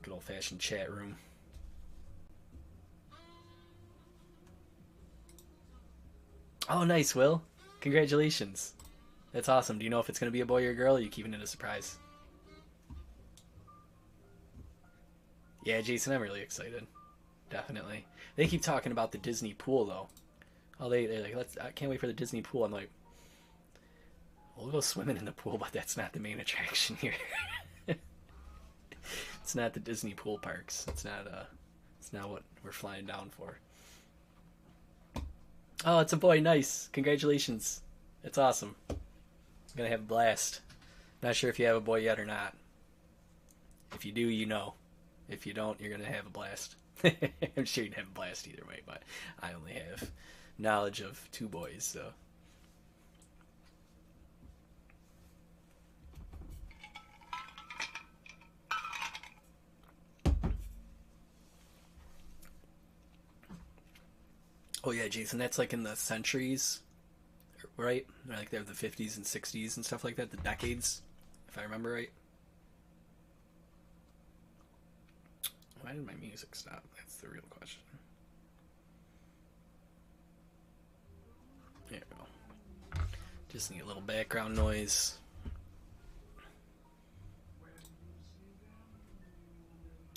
good old-fashioned chat room. Oh, nice, Will. Congratulations. That's awesome. Do you know if it's going to be a boy or a girl, or are you keeping it a surprise? Yeah, Jason, I'm really excited. Definitely. They keep talking about the Disney pool, though. Oh, they're like, I can't wait for the Disney pool. I'm like, we'll go swimming in the pool, but that's not the main attraction here. It's not the Disney pool parks. It's not what we're flying down for. Oh, it's a boy. Nice. Congratulations. It's awesome. I'm going to have a blast. Not sure if you have a boy yet or not. If you do, you know. If you don't, you're going to have a blast. I'm sure you'd have a blast either way, but I only have knowledge of 2 boys, so. Oh yeah, Jason, that's like in the centuries, right? Like they have the 50s and 60s and stuff like that, the decades, if I remember right. Why did my music stop? That's the real question. There we go. Just need a little background noise.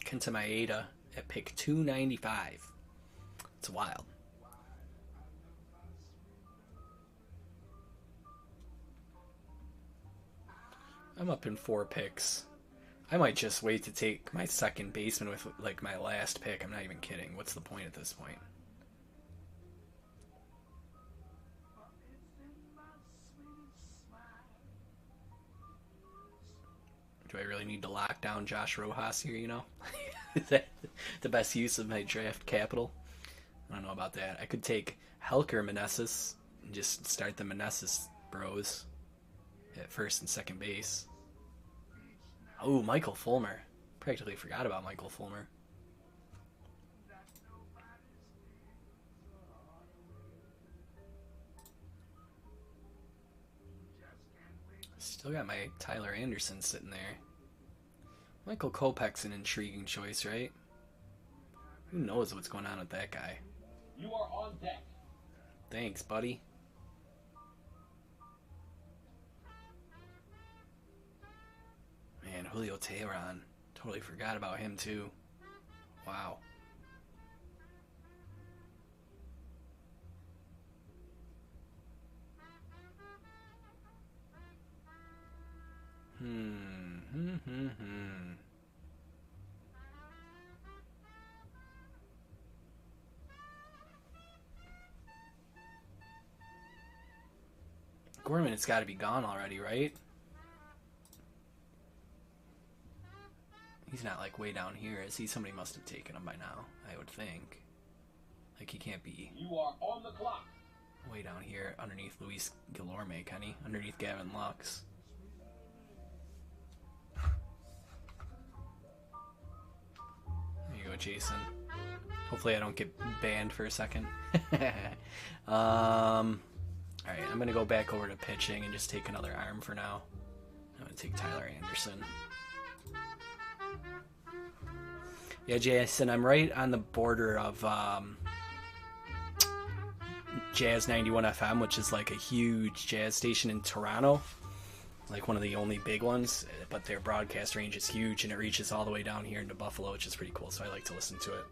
Kenta Maeda at pick 295. It's wild. I'm up in 4 picks. I might just wait to take my second baseman with like my last pick. I'm not even kidding. What's the point at this point? Do I really need to lock down Josh Rojas here, you know? Is that the best use of my draft capital? I don't know about that. I could take Helker Meneses and just start the Meneses bros at first and second base. Oh, Michael Fulmer. Practically forgot about Michael Fulmer. Still got my Tyler Anderson sitting there. Michael Kopech's an intriguing choice, right? Who knows what's going on with that guy? You are on deck. Thanks, buddy. Man, Julio Teheran. Totally forgot about him, too. Wow. Gorman, it's got to be gone already, right? He's not like way down here, is he? Somebody must have taken him by now, I would think. Like he can't be You are on the clock. way down here underneath Luis Guillorme, can he? Underneath Gavin Lux. There you go, Jason. Hopefully I don't get banned for a second. Alright, I'm going to go back over to pitching and just take another arm for now. I'm going to take Tyler Anderson. Yeah, Jason, I'm right on the border of Jazz 91 FM, which is like a huge jazz station in Toronto. Like one of the only big ones, but their broadcast range is huge and it reaches all the way down here into Buffalo, which is pretty cool, so I like to listen to it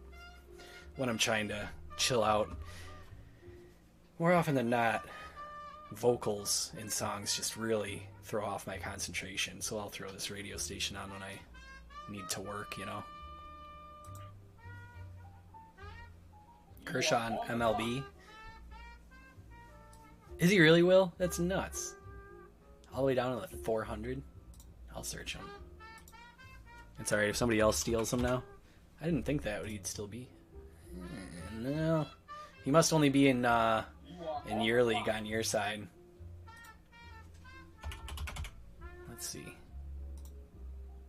when I'm trying to chill out. More often than not, vocals in songs just really throw off my concentration, so I'll throw this radio station on when I need to work, you know. Kershaw on MLB. Is he really, Will? That's nuts. All the way down to the 400. I'll search him. It's alright if somebody else steals him now. I didn't think that he'd still be. No. He must only be in your league on your side. Let's see.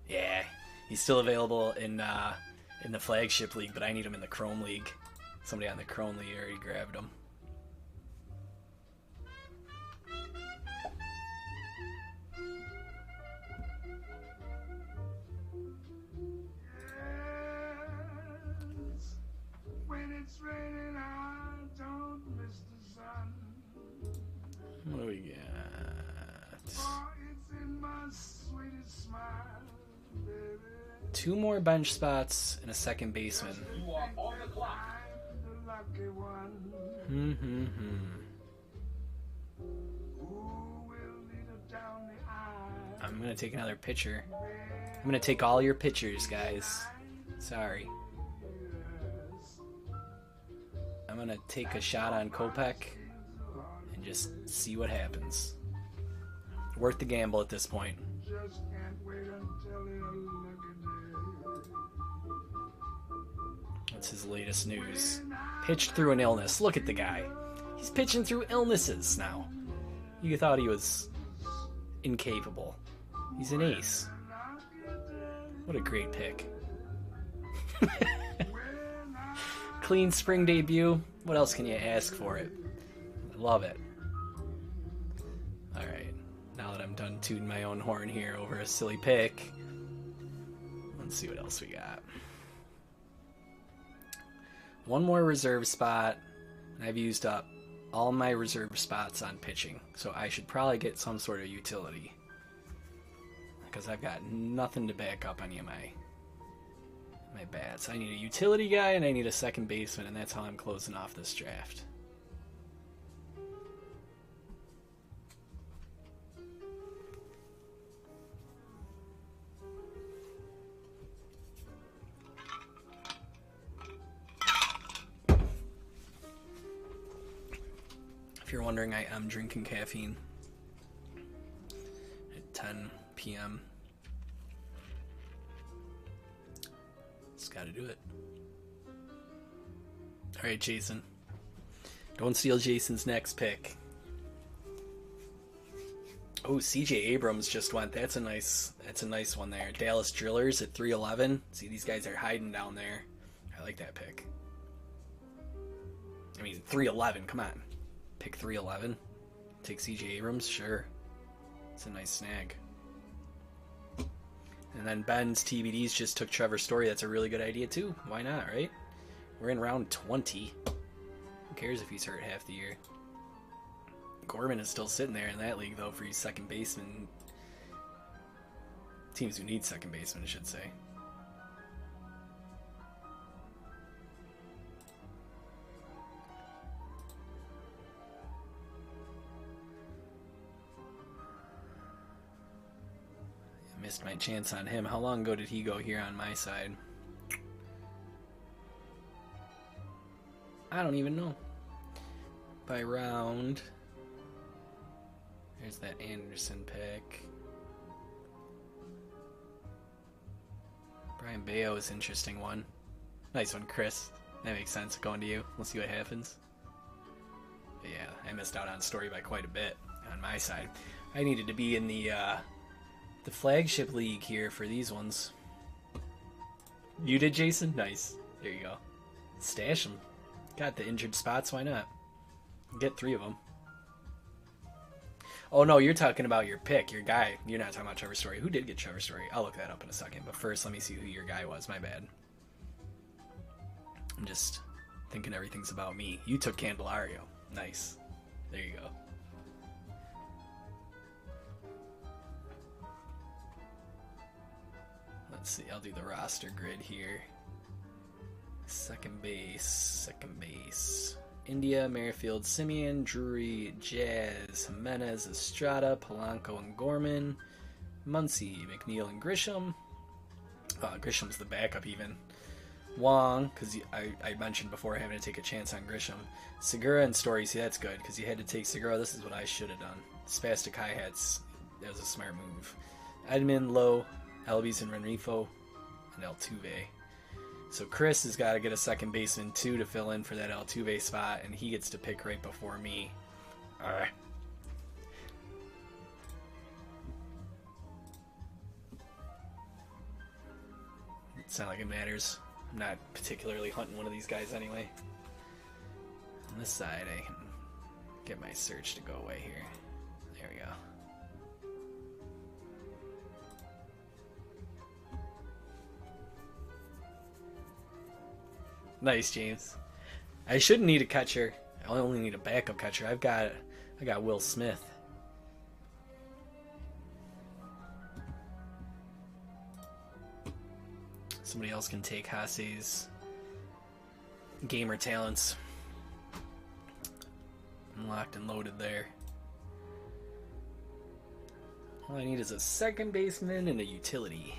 Yeah, he's still available in the flagship league, but I need him in the Chrome League. Somebody on the Chrome League already grabbed him. What do we got? 2 more bench spots and a second baseman. You are on the clock. I'm gonna take another pitcher. I'm gonna take all your pitchers, guys. Sorry. I'm gonna take a shot on Kopech and just see what happens. Worth the gamble at this point. What's his latest news? Pitched through an illness. Look at the guy. He's pitching through illnesses now. You thought he was incapable. He's an ace. What a great pick. clean spring debut. What else can you ask for it? Love it. Alright, now that I'm done tooting my own horn here over a silly pick, let's see what else we got. One more reserve spot, and I've used up all my reserve spots on pitching, so I should probably get some sort of utility, because I've got nothing to back up any of my bats. I need a utility guy and I need a second baseman, and that's how I'm closing off this draft. If you're wondering, I am drinking caffeine at 10 p.m. Just gotta do it. Alright, Jason. Don't steal Jason's next pick. Oh, CJ Abrams just went. That's a nice one there. Dallas Drillers at 311. See, these guys are hiding down there. I like that pick. I mean, 311, come on. Pick 311. Take CJ Abrams, sure. It's a nice snag. And then Ben's TBDs just took Trevor Story. That's a really good idea too. Why not, right? We're in round 20. Who cares if he's hurt half the year? Gorman is still sitting there in that league though for his second baseman. Teams who need second baseman, I should say. Missed my chance on him. How long ago did he go here on my side? I don't even know. By round. There's that Anderson pick. Brian Bayo is an interesting one. Nice one, Chris. That makes sense. Going to you. We'll see what happens. But yeah, I missed out on Story by quite a bit on my side. I needed to be in the flagship league here for these ones. You did, Jason? Nice. There you go. Stash them. Got the injured spots, why not? Get 3 of them. Oh no, you're talking about your pick, your guy. You're not talking about Trevor Story. Who did get Trevor Story? I'll look that up in a second, but first let me see who your guy was. My bad. I'm just thinking everything's about me. You took Candelario. Nice. There you go. Let's see, I'll do the roster grid here. Second base. India, Merrifield, Simeon, Drury, Jazz, Jimenez, Estrada, Polanco, and Gorman. Muncy, McNeil, and Grisham. Grisham's the backup even. Wong, because I mentioned before having to take a chance on Grisham. Segura and Story, see that's good, because you had to take Segura. This is what I should have done. Spastic hi-hats, that was a smart move. Edmund, Lowe, Albies, and Renifo, and Altuve. So Chris has got to get a second baseman too to fill in for that Altuve spot, and he gets to pick right before me. Alright. It's not like it matters. I'm not particularly hunting one of these guys anyway. On this side, I can get my search to go away here. There we go. Nice, James. I shouldn't need a catcher. I only need a backup catcher. I got Will Smith. Somebody else can take Hase's gamer talents. I'm locked and loaded there. All I need is a second baseman and a utility.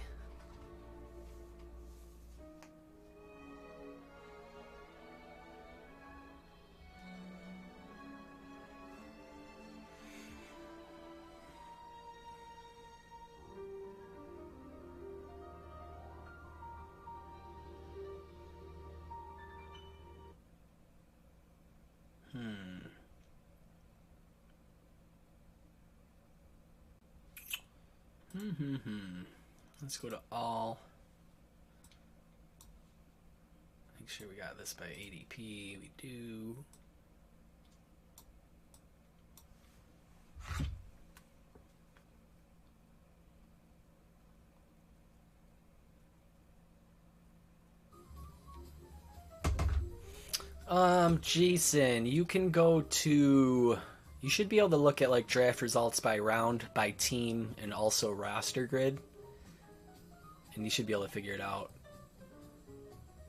Let's go to all. Make sure we got this by ADP. We do. Jason, you can go to. You should be able to look at like draft results by round, by team, and also roster grid. And you should be able to figure it out.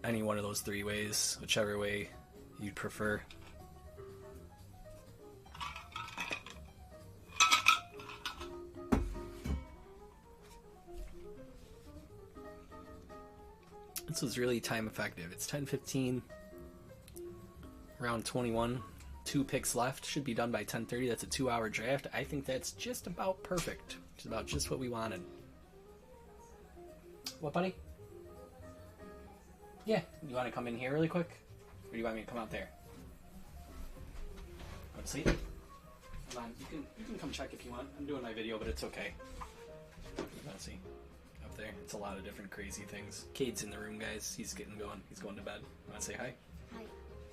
Any one of those three ways, whichever way you'd prefer. This was really time effective. It's 10:15. Round 21, 2 picks left. Should be done by 10:30. That's a 2-hour draft. I think that's just about perfect. It's about just what we wanted. What, buddy? Yeah. You want to come in here really quick? Or do you want me to come out there? Want to sleep? Come on. You can come check if you want. I'm doing my video, but it's okay. Let's see. Up there. It's a lot of different crazy things. Cade's in the room, guys. He's getting going. He's going to bed. Want to say hi? Hi.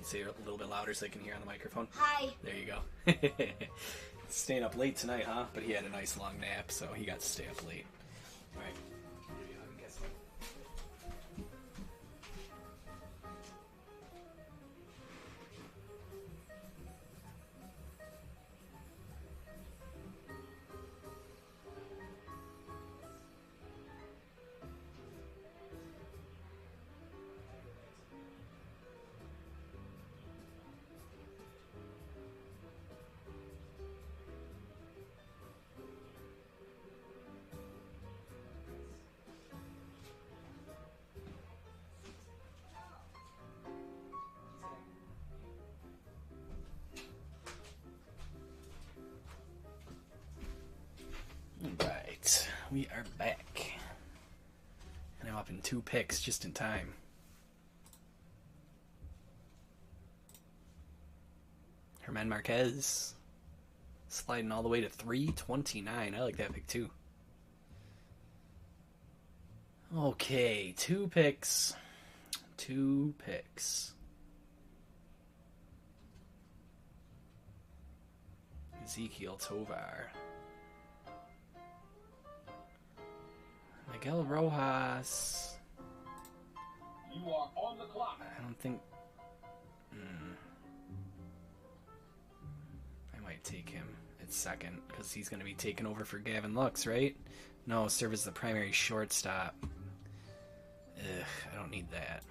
Say it a little bit louder so I can hear on the microphone. Hi. There you go. Staying up late tonight, huh? But he had a nice long nap, so he got to stay up late. All right. Alright, we are back. And I'm up in 2 picks just in time. Herman Marquez sliding all the way to 329. I like that pick too. Okay, 2 picks. 2 picks. Ezekiel Tovar. Miguel Rojas. You are on the clock. I don't think. I might take him at second because he's going to be taking over for Gavin Lux, right? No, serve as the primary shortstop. Ugh, I don't need that.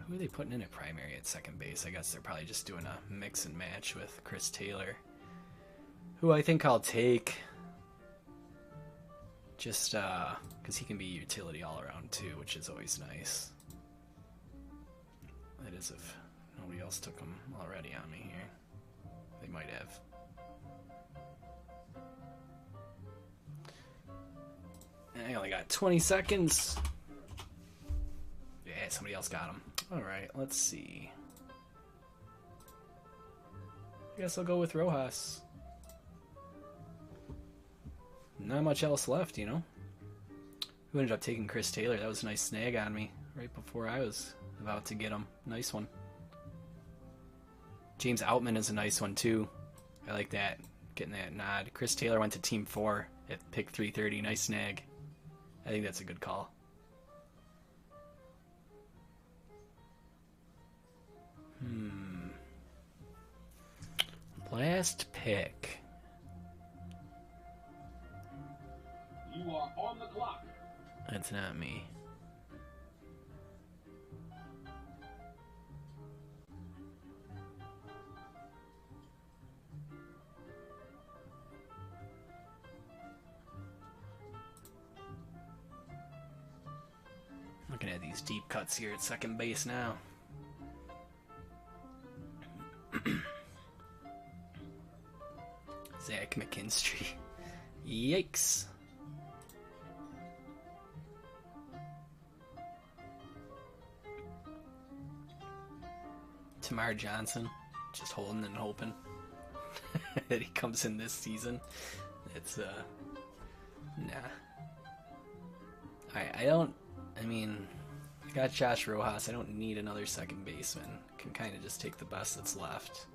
Who are they putting in at primary at second base? I guess they're probably just doing a mix and match with Chris Taylor, who I think I'll take. Just because he can be utility all around too, which is always nice. That is if nobody else took him already on me here. They might have. And I only got 20 seconds. Yeah, somebody else got him. Alright, let's see. I guess I'll go with Rojas. Not much else left, you know? Who ended up taking Chris Taylor? That was a nice snag on me right before I was about to get him. Nice one. James Outman is a nice one, too. I like that. Getting that nod. Chris Taylor went to Team 4 at pick 330. Nice snag. I think that's a good call. Last pick. You are on the clock. That's not me. Looking at these deep cuts here at second base now. Zach McKinstry. Yikes. Tamar Johnson, just holding and hoping that he comes in this season. It's nah. I mean, Got Josh Rojas. I don't need another second baseman. Can kind of just take the best that's left.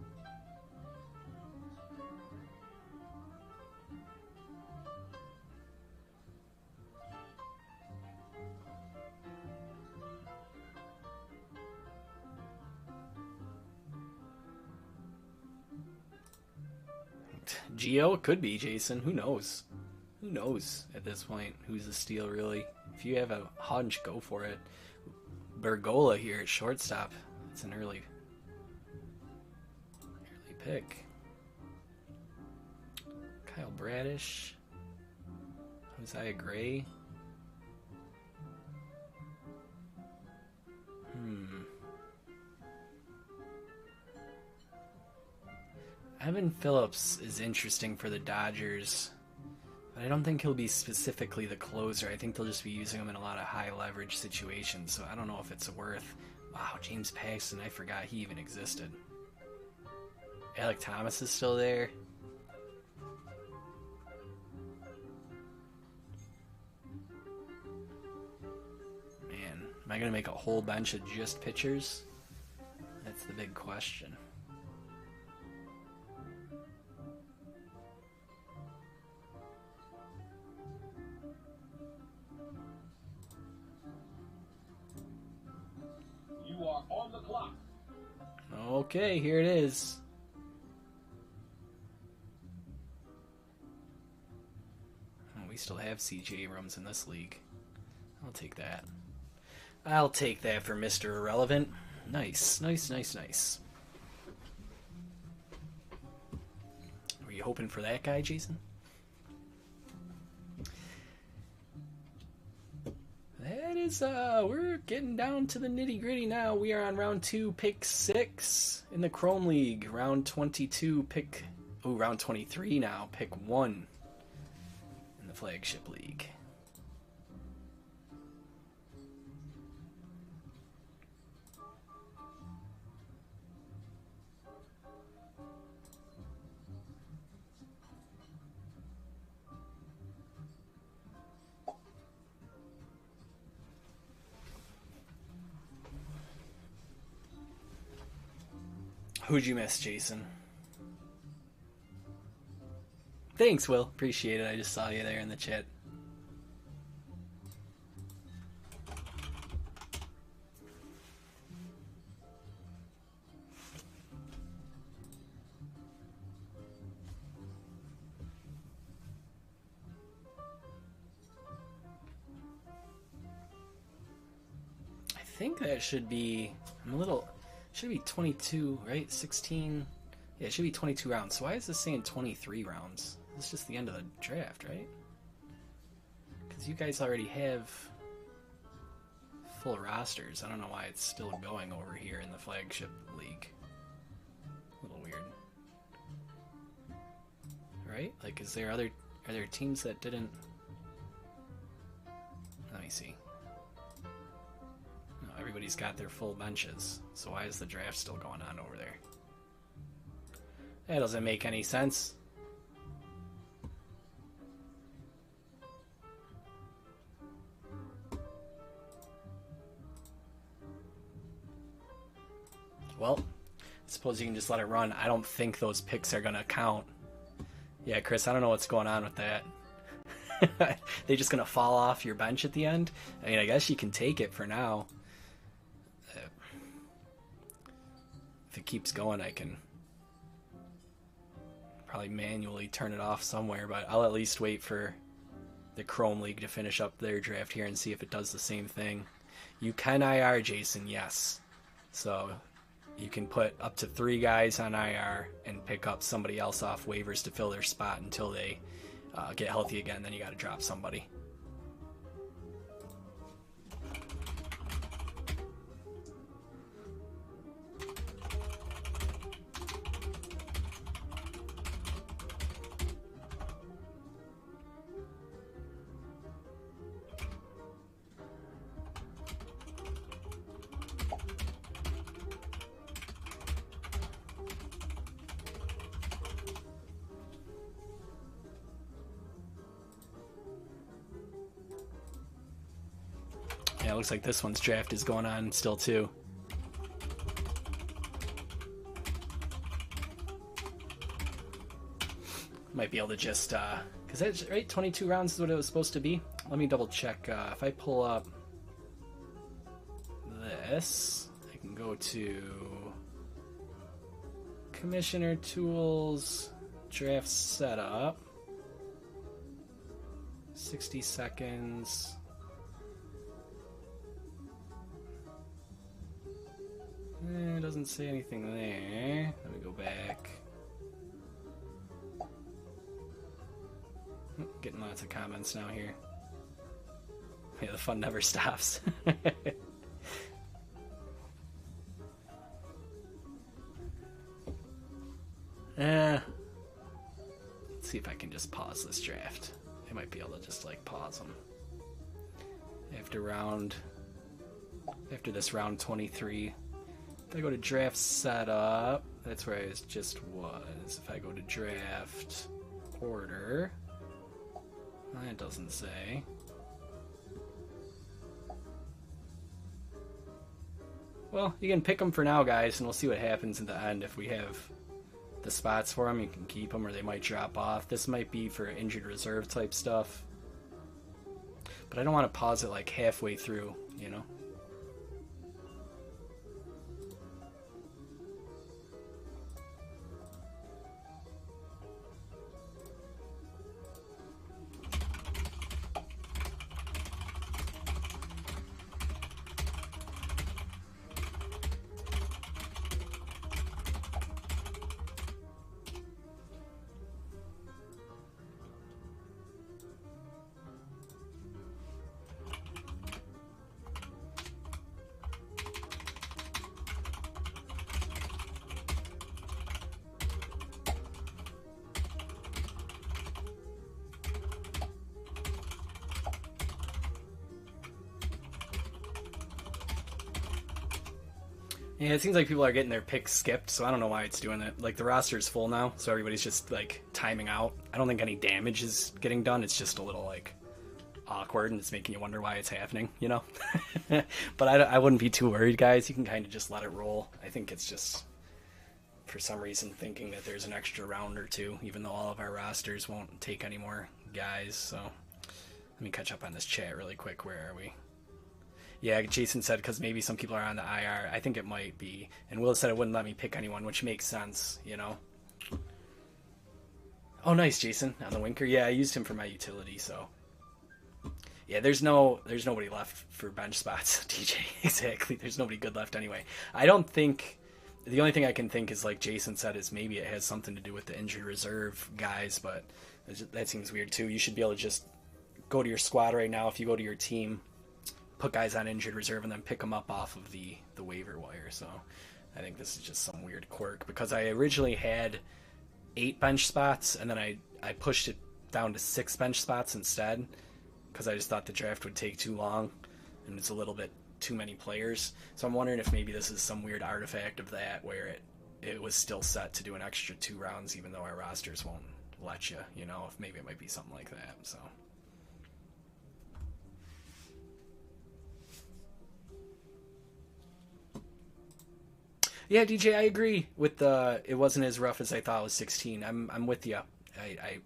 Gio could be Jason. Who knows? Who knows at this point who's a steal, really? If you have a hunch, go for it. Bergola here at shortstop. It's an early pick. Kyle Bradish. Josiah Gray. Evan Phillips is interesting for the Dodgers, but I don't think he'll be specifically the closer. I think they'll just be using him in a lot of high leverage situations, so I don't know if it's worth... Wow, James Paxton, I forgot he even existed. Alec Thomas is still there. Man, am I going to make a whole bunch of just pitchers? That's the big question. You are on the clock. Okay, here it is. Oh, we still have C.J. Abrams in this league. I'll take that. I'll take that for Mr. Irrelevant. Nice, nice, nice, nice. Were you hoping for that guy, Jason? That is, we're getting down to the nitty gritty now. We are on round 2, pick 6 in the Chrome League. Round 22, round 23 now, pick 1 in the Flagship League. Who'd you miss, Jason? Thanks, Will. Appreciate it. I just saw you there in the chat. I think that should be... should be 22, right? 16. Yeah, it should be 22 rounds. So why is this saying 23 rounds? It's just the end of the draft, right? Because you guys already have full rosters. I don't know why it's still going over here in the Flagship League. A little weird. Right? Like, are there teams that didn't... Let me see. No, everybody's got their full benches. So why is the draft still going on over there? That doesn't make any sense. Well, I suppose you can just let it run. I don't think those picks are going to count. Yeah, Chris, I don't know what's going on with that. They just going to fall off your bench at the end? I mean, I guess you can take it for now. If it keeps going, I can probably manually turn it off somewhere, but I'll at least wait for the Chrome League to finish up their draft here and see if it does the same thing. You can IR, Jason, yes. So you can put up to 3 guys on IR and pick up somebody else off waivers to fill their spot until they get healthy again. Then you got to drop somebody. looks like this one's draft is going on still too. Might be able to just, because that's right, 22 rounds is what it was supposed to be. Let me double check. If I pull up this, I can go to Commissioner Tools, Draft Setup, 60 seconds. It doesn't say anything there. Let me go back. Getting lots of comments now here. Yeah, the fun never stops. Let's see if I can just pause this draft. I might be able to just like pause them. After this round 23, if I go to draft setup, that's where I just was. If I go to draft order, it doesn't say. Well, you can pick them for now, guys, and we'll see what happens in the end. If we have the spots for them, you can keep them, or they might drop off. This might be for injured reserve type stuff. But I don't want to pause it like halfway through, you know? Yeah, it seems like people are getting their picks skipped, so I don't know why it's doing it. Like, the roster is full now, so everybody's just, like, timing out. I don't think any damage is getting done. It's just a little, like, awkward, and it's making you wonder why it's happening, you know? But I wouldn't be too worried, guys. You can kind of just let it roll. I think it's just, for some reason, thinking that there's an extra round or two, even though all of our rosters won't take any more guys, so... Let me catch up on this chat really quick. Where are we? Yeah, Jason said because maybe some people are on the IR. I think it might be. And Will said it wouldn't let me pick anyone, which makes sense, you know? Oh, nice, Jason, on the Winker. Yeah, I used him for my utility, so... Yeah, there's nobody left for bench spots, DJ. Exactly, there's nobody good left anyway. I don't think... The only thing I can think is, like Jason said, is maybe it has something to do with the injured reserve guys, but that seems weird, too. You should be able to just go to your squad right now if you go to your team, put guys on injured reserve, and then pick them up off of the waiver wire. So I think this is just some weird quirk, because I originally had 8 bench spots, and then I pushed it down to 6 bench spots instead, because I just thought the draft would take too long, and it's a little bit too many players. So I'm wondering if maybe this is some weird artifact of that, where it was still set to do an extra 2 rounds, even though our rosters won't let you, you know, if maybe it might be something like that, so... Yeah, DJ, I agree with it wasn't as rough as I thought it was 16. I'm with you.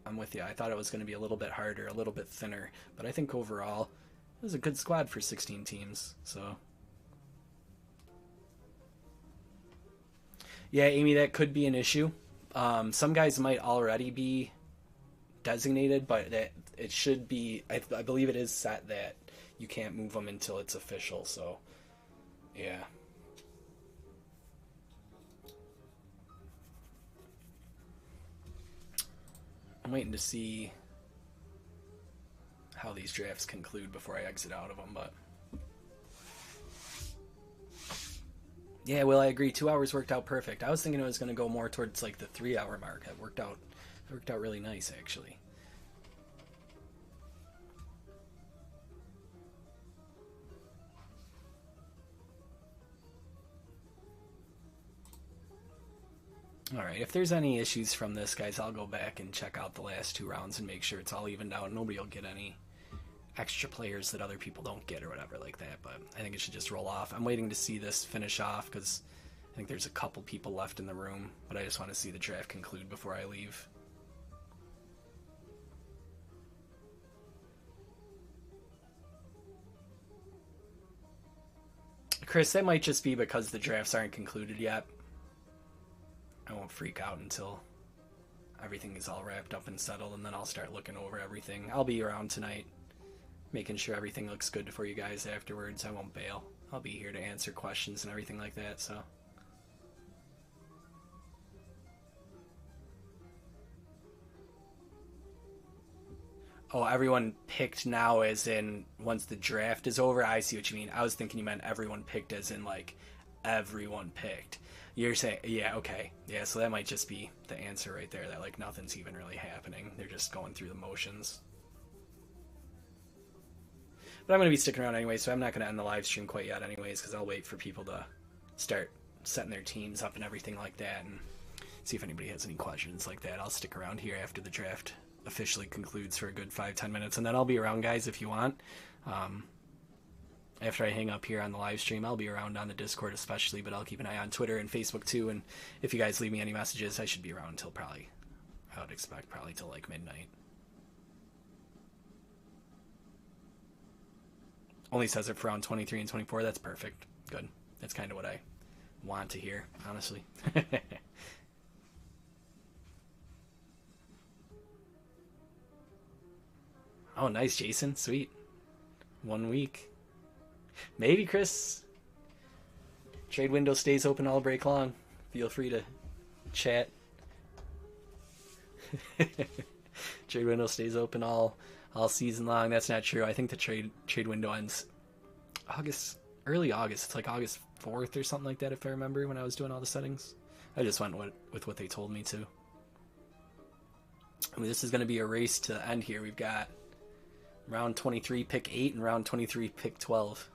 I'm with you. I thought it was going to be a little bit harder, a little bit thinner, but I think overall it was a good squad for 16 teams. So yeah, Amy, that could be an issue. Some guys might already be designated, but that it should be. I believe it is set that you can't move them until it's official. So yeah. I'm waiting to see how these drafts conclude before I exit out of them, but... Yeah, well, I agree. 2 hours worked out perfect. I was thinking it was going to go more towards, like, the 3-hour mark. It worked out really nice, actually. Alright, if there's any issues from this, guys, I'll go back and check out the last 2 rounds and make sure it's all evened out. Nobody will get any extra players that other people don't get or whatever like that, but I think it should just roll off. I'm waiting to see this finish off because I think there's a couple people left in the room, but I just want to see the draft conclude before I leave. Chris, that might just be because the drafts aren't concluded yet. I won't freak out until everything is all wrapped up and settled, and then I'll start looking over everything. I'll be around tonight, making sure everything looks good for you guys afterwards. I won't bail. I'll be here to answer questions and everything like that, so. Oh, everyone picked now as in once the draft is over? I see what you mean. I was thinking you meant everyone picked as in like everyone picked. You're saying, yeah, okay. Yeah, so that might just be the answer right there, that like nothing's even really happening. They're just going through the motions. But I'm going to be sticking around anyway, so I'm not going to end the live stream quite yet anyways, because I'll wait for people to start setting their teams up and everything like that, and see if anybody has any questions like that. I'll stick around here after the draft officially concludes for a good 5-10 minutes, and then I'll be around, guys, if you want. After I hang up here on the live stream, I'll be around on the Discord especially, but I'll keep an eye on Twitter and Facebook too, and if you guys leave me any messages, I should be around until probably, I would expect probably till like midnight. Only says it for round 23 and 24. That's perfect. Good. That's kind of what I want to hear, honestly. Oh, nice, Jason. Sweet. 1 week. Maybe, Chris. Trade window stays open all break long. Feel free to chat. Trade window stays open all season long. That's not true. I think the trade window ends early August. It's like August 4th or something like that, if I remember, when I was doing all the settings. I just went with what they told me to. I mean, this is going to be a race to the end here. We've got round 23, pick 8, and round 23, pick 12.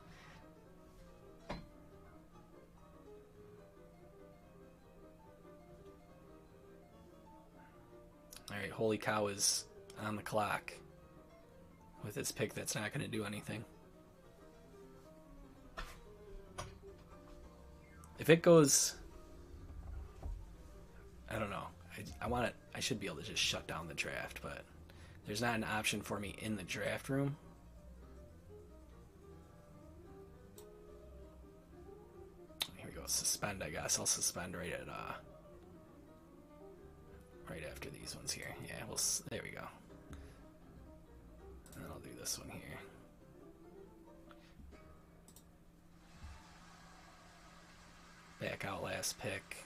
Alright, Holy Cow is on the clock with his pick that's not going to do anything. If it goes, I don't know. I should be able to just shut down the draft, but there's not an option for me in the draft room. Here we go. Suspend, I guess. I'll suspend right at right after these ones here. Yeah, there we go. And then I'll do this one here. Back out last pick.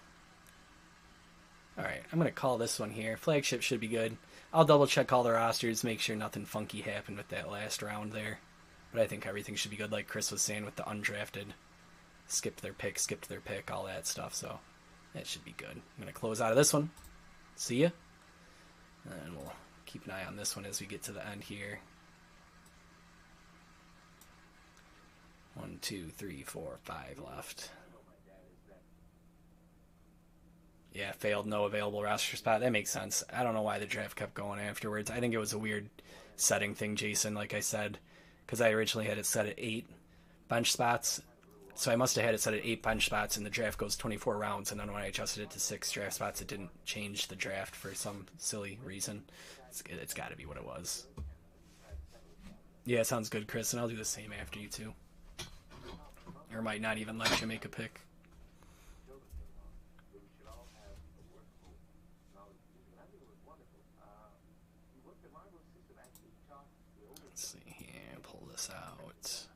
Alright, I'm going to call this one here. Flagship should be good. I'll double check all the rosters, make sure nothing funky happened with that last round there. But I think everything should be good, like Chris was saying with the undrafted. Skipped their pick, all that stuff, so that should be good. I'm going to close out of this one. See ya. And we'll keep an eye on this one as we get to the end here. 1, 2, 3, 4, 5 left. Yeah, failed, no available roster spot. That makes sense. I don't know why the draft kept going afterwards. I think it was a weird setting thing, Jason, like I said, because I originally had it set at 8 bench spots. So I must have had it set at 8 bench spots, and the draft goes 24 rounds, and then when I adjusted it to 6 draft spots, it didn't change the draft for some silly reason. It's got to be what it was. Yeah, sounds good, Chris, and I'll do the same after you, too. Or might not even let you make a pick. Let's see here, pull this out.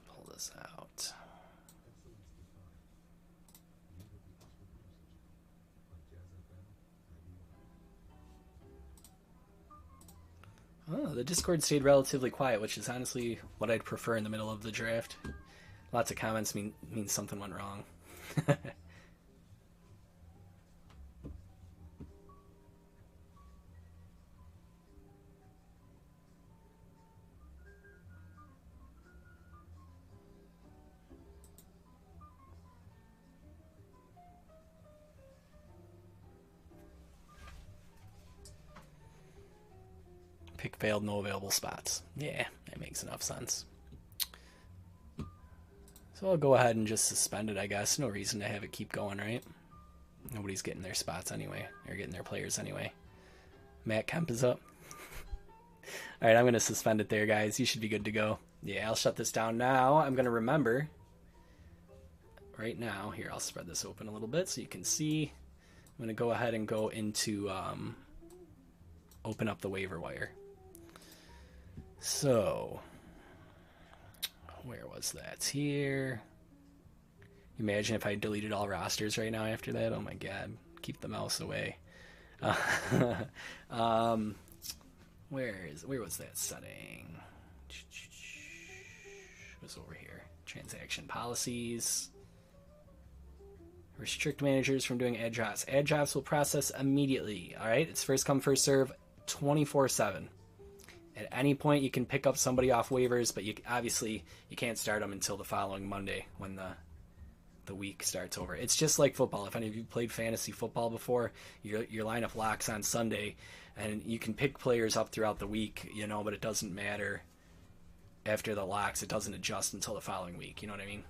Pull this out. Oh, the Discord stayed relatively quiet, which is honestly what I'd prefer in the middle of the draft. Lots of comments means something went wrong. Pick pick failed, no available spots. Yeah, that makes enough sense. So I'll go ahead and just suspend it, I guess. No reason to have it keep going, right? Nobody's getting their spots anyway, or getting their players anyway. Matt Kemp is up. All right, I'm going to suspend it there, guys. You should be good to go. Yeah, I'll shut this down now. I'm going to remember right now. Here, I'll spread this open a little bit so you can see. I'm going to go ahead and go into open up the waiver wire. So, where was that? Here. Imagine if I deleted all rosters right now after that. Oh my god. Keep the mouse away. Where was that setting? It was over here. Transaction policies. Restrict managers from doing ad drops. Ad drops will process immediately. All right, it's first come, first serve, 24/7. At any point, you can pick up somebody off waivers, but you can't start them until the following Monday when the week starts over. It's just like football. If any of you played fantasy football before, your lineup locks on Sunday, and you can pick players up throughout the week, but it doesn't matter after the locks. It doesn't adjust until the following week. You know what I mean?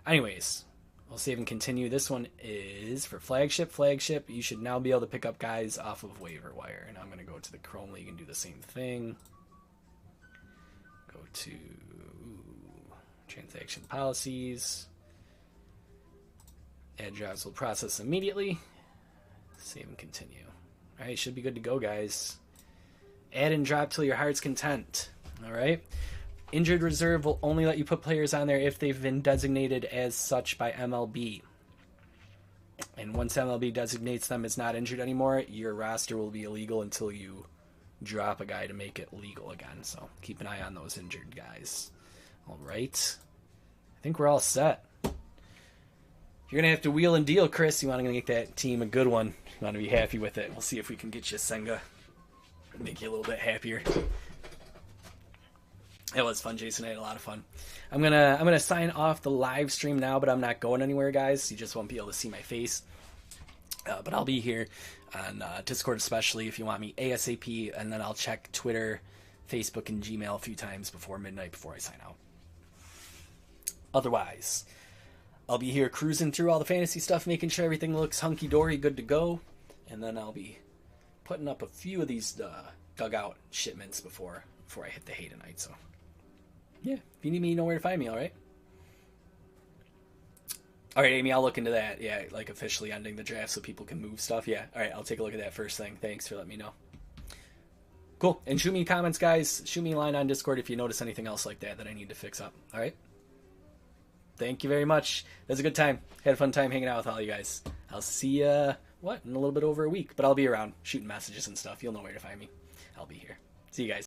Anyways, I'll save and continue. This one is for Flagship. Flagship, you should now be able to pick up guys off of waiver wire. And I'm going to go to the Chrome League and do the same thing. Go to transaction policies. Ad drops will process immediately. Save and continue. All right, should be good to go, guys. Add and drop till your heart's content. All right. Injured reserve will only let you put players on there if they've been designated as such by MLB. And once MLB designates them as not injured anymore, your roster will be illegal until you drop a guy to make it legal again. So keep an eye on those injured guys. All right. I think we're all set. You're going to have to wheel and deal, Chris. You want to make that team a good one. You want to be happy with it. We'll see if we can get you Senga. Make you a little bit happier. It was fun, Jason. I had a lot of fun. I'm gonna sign off the live stream now, but I'm not going anywhere, guys. You just won't be able to see my face. But I'll be here on Discord, especially if you want me ASAP, and then I'll check Twitter, Facebook, and Gmail a few times before midnight before I sign out. Otherwise, I'll be here cruising through all the fantasy stuff, making sure everything looks hunky-dory, good to go, and then I'll be putting up a few of these dugout shipments before I hit the hay tonight. So, yeah, if you need me, you know where to find me, all right? All right, Amy, I'll look into that. Yeah, like officially ending the draft so people can move stuff. Yeah, all right, I'll take a look at that first thing. Thanks for letting me know. Cool. And shoot me comments, guys. Shoot me a line on Discord if you notice anything else like that I need to fix up. All right? Thank you very much. That was a good time. Had a fun time hanging out with all you guys. I'll see you, in a little bit over a week. But I'll be around shooting messages and stuff. You'll know where to find me. I'll be here. See you guys.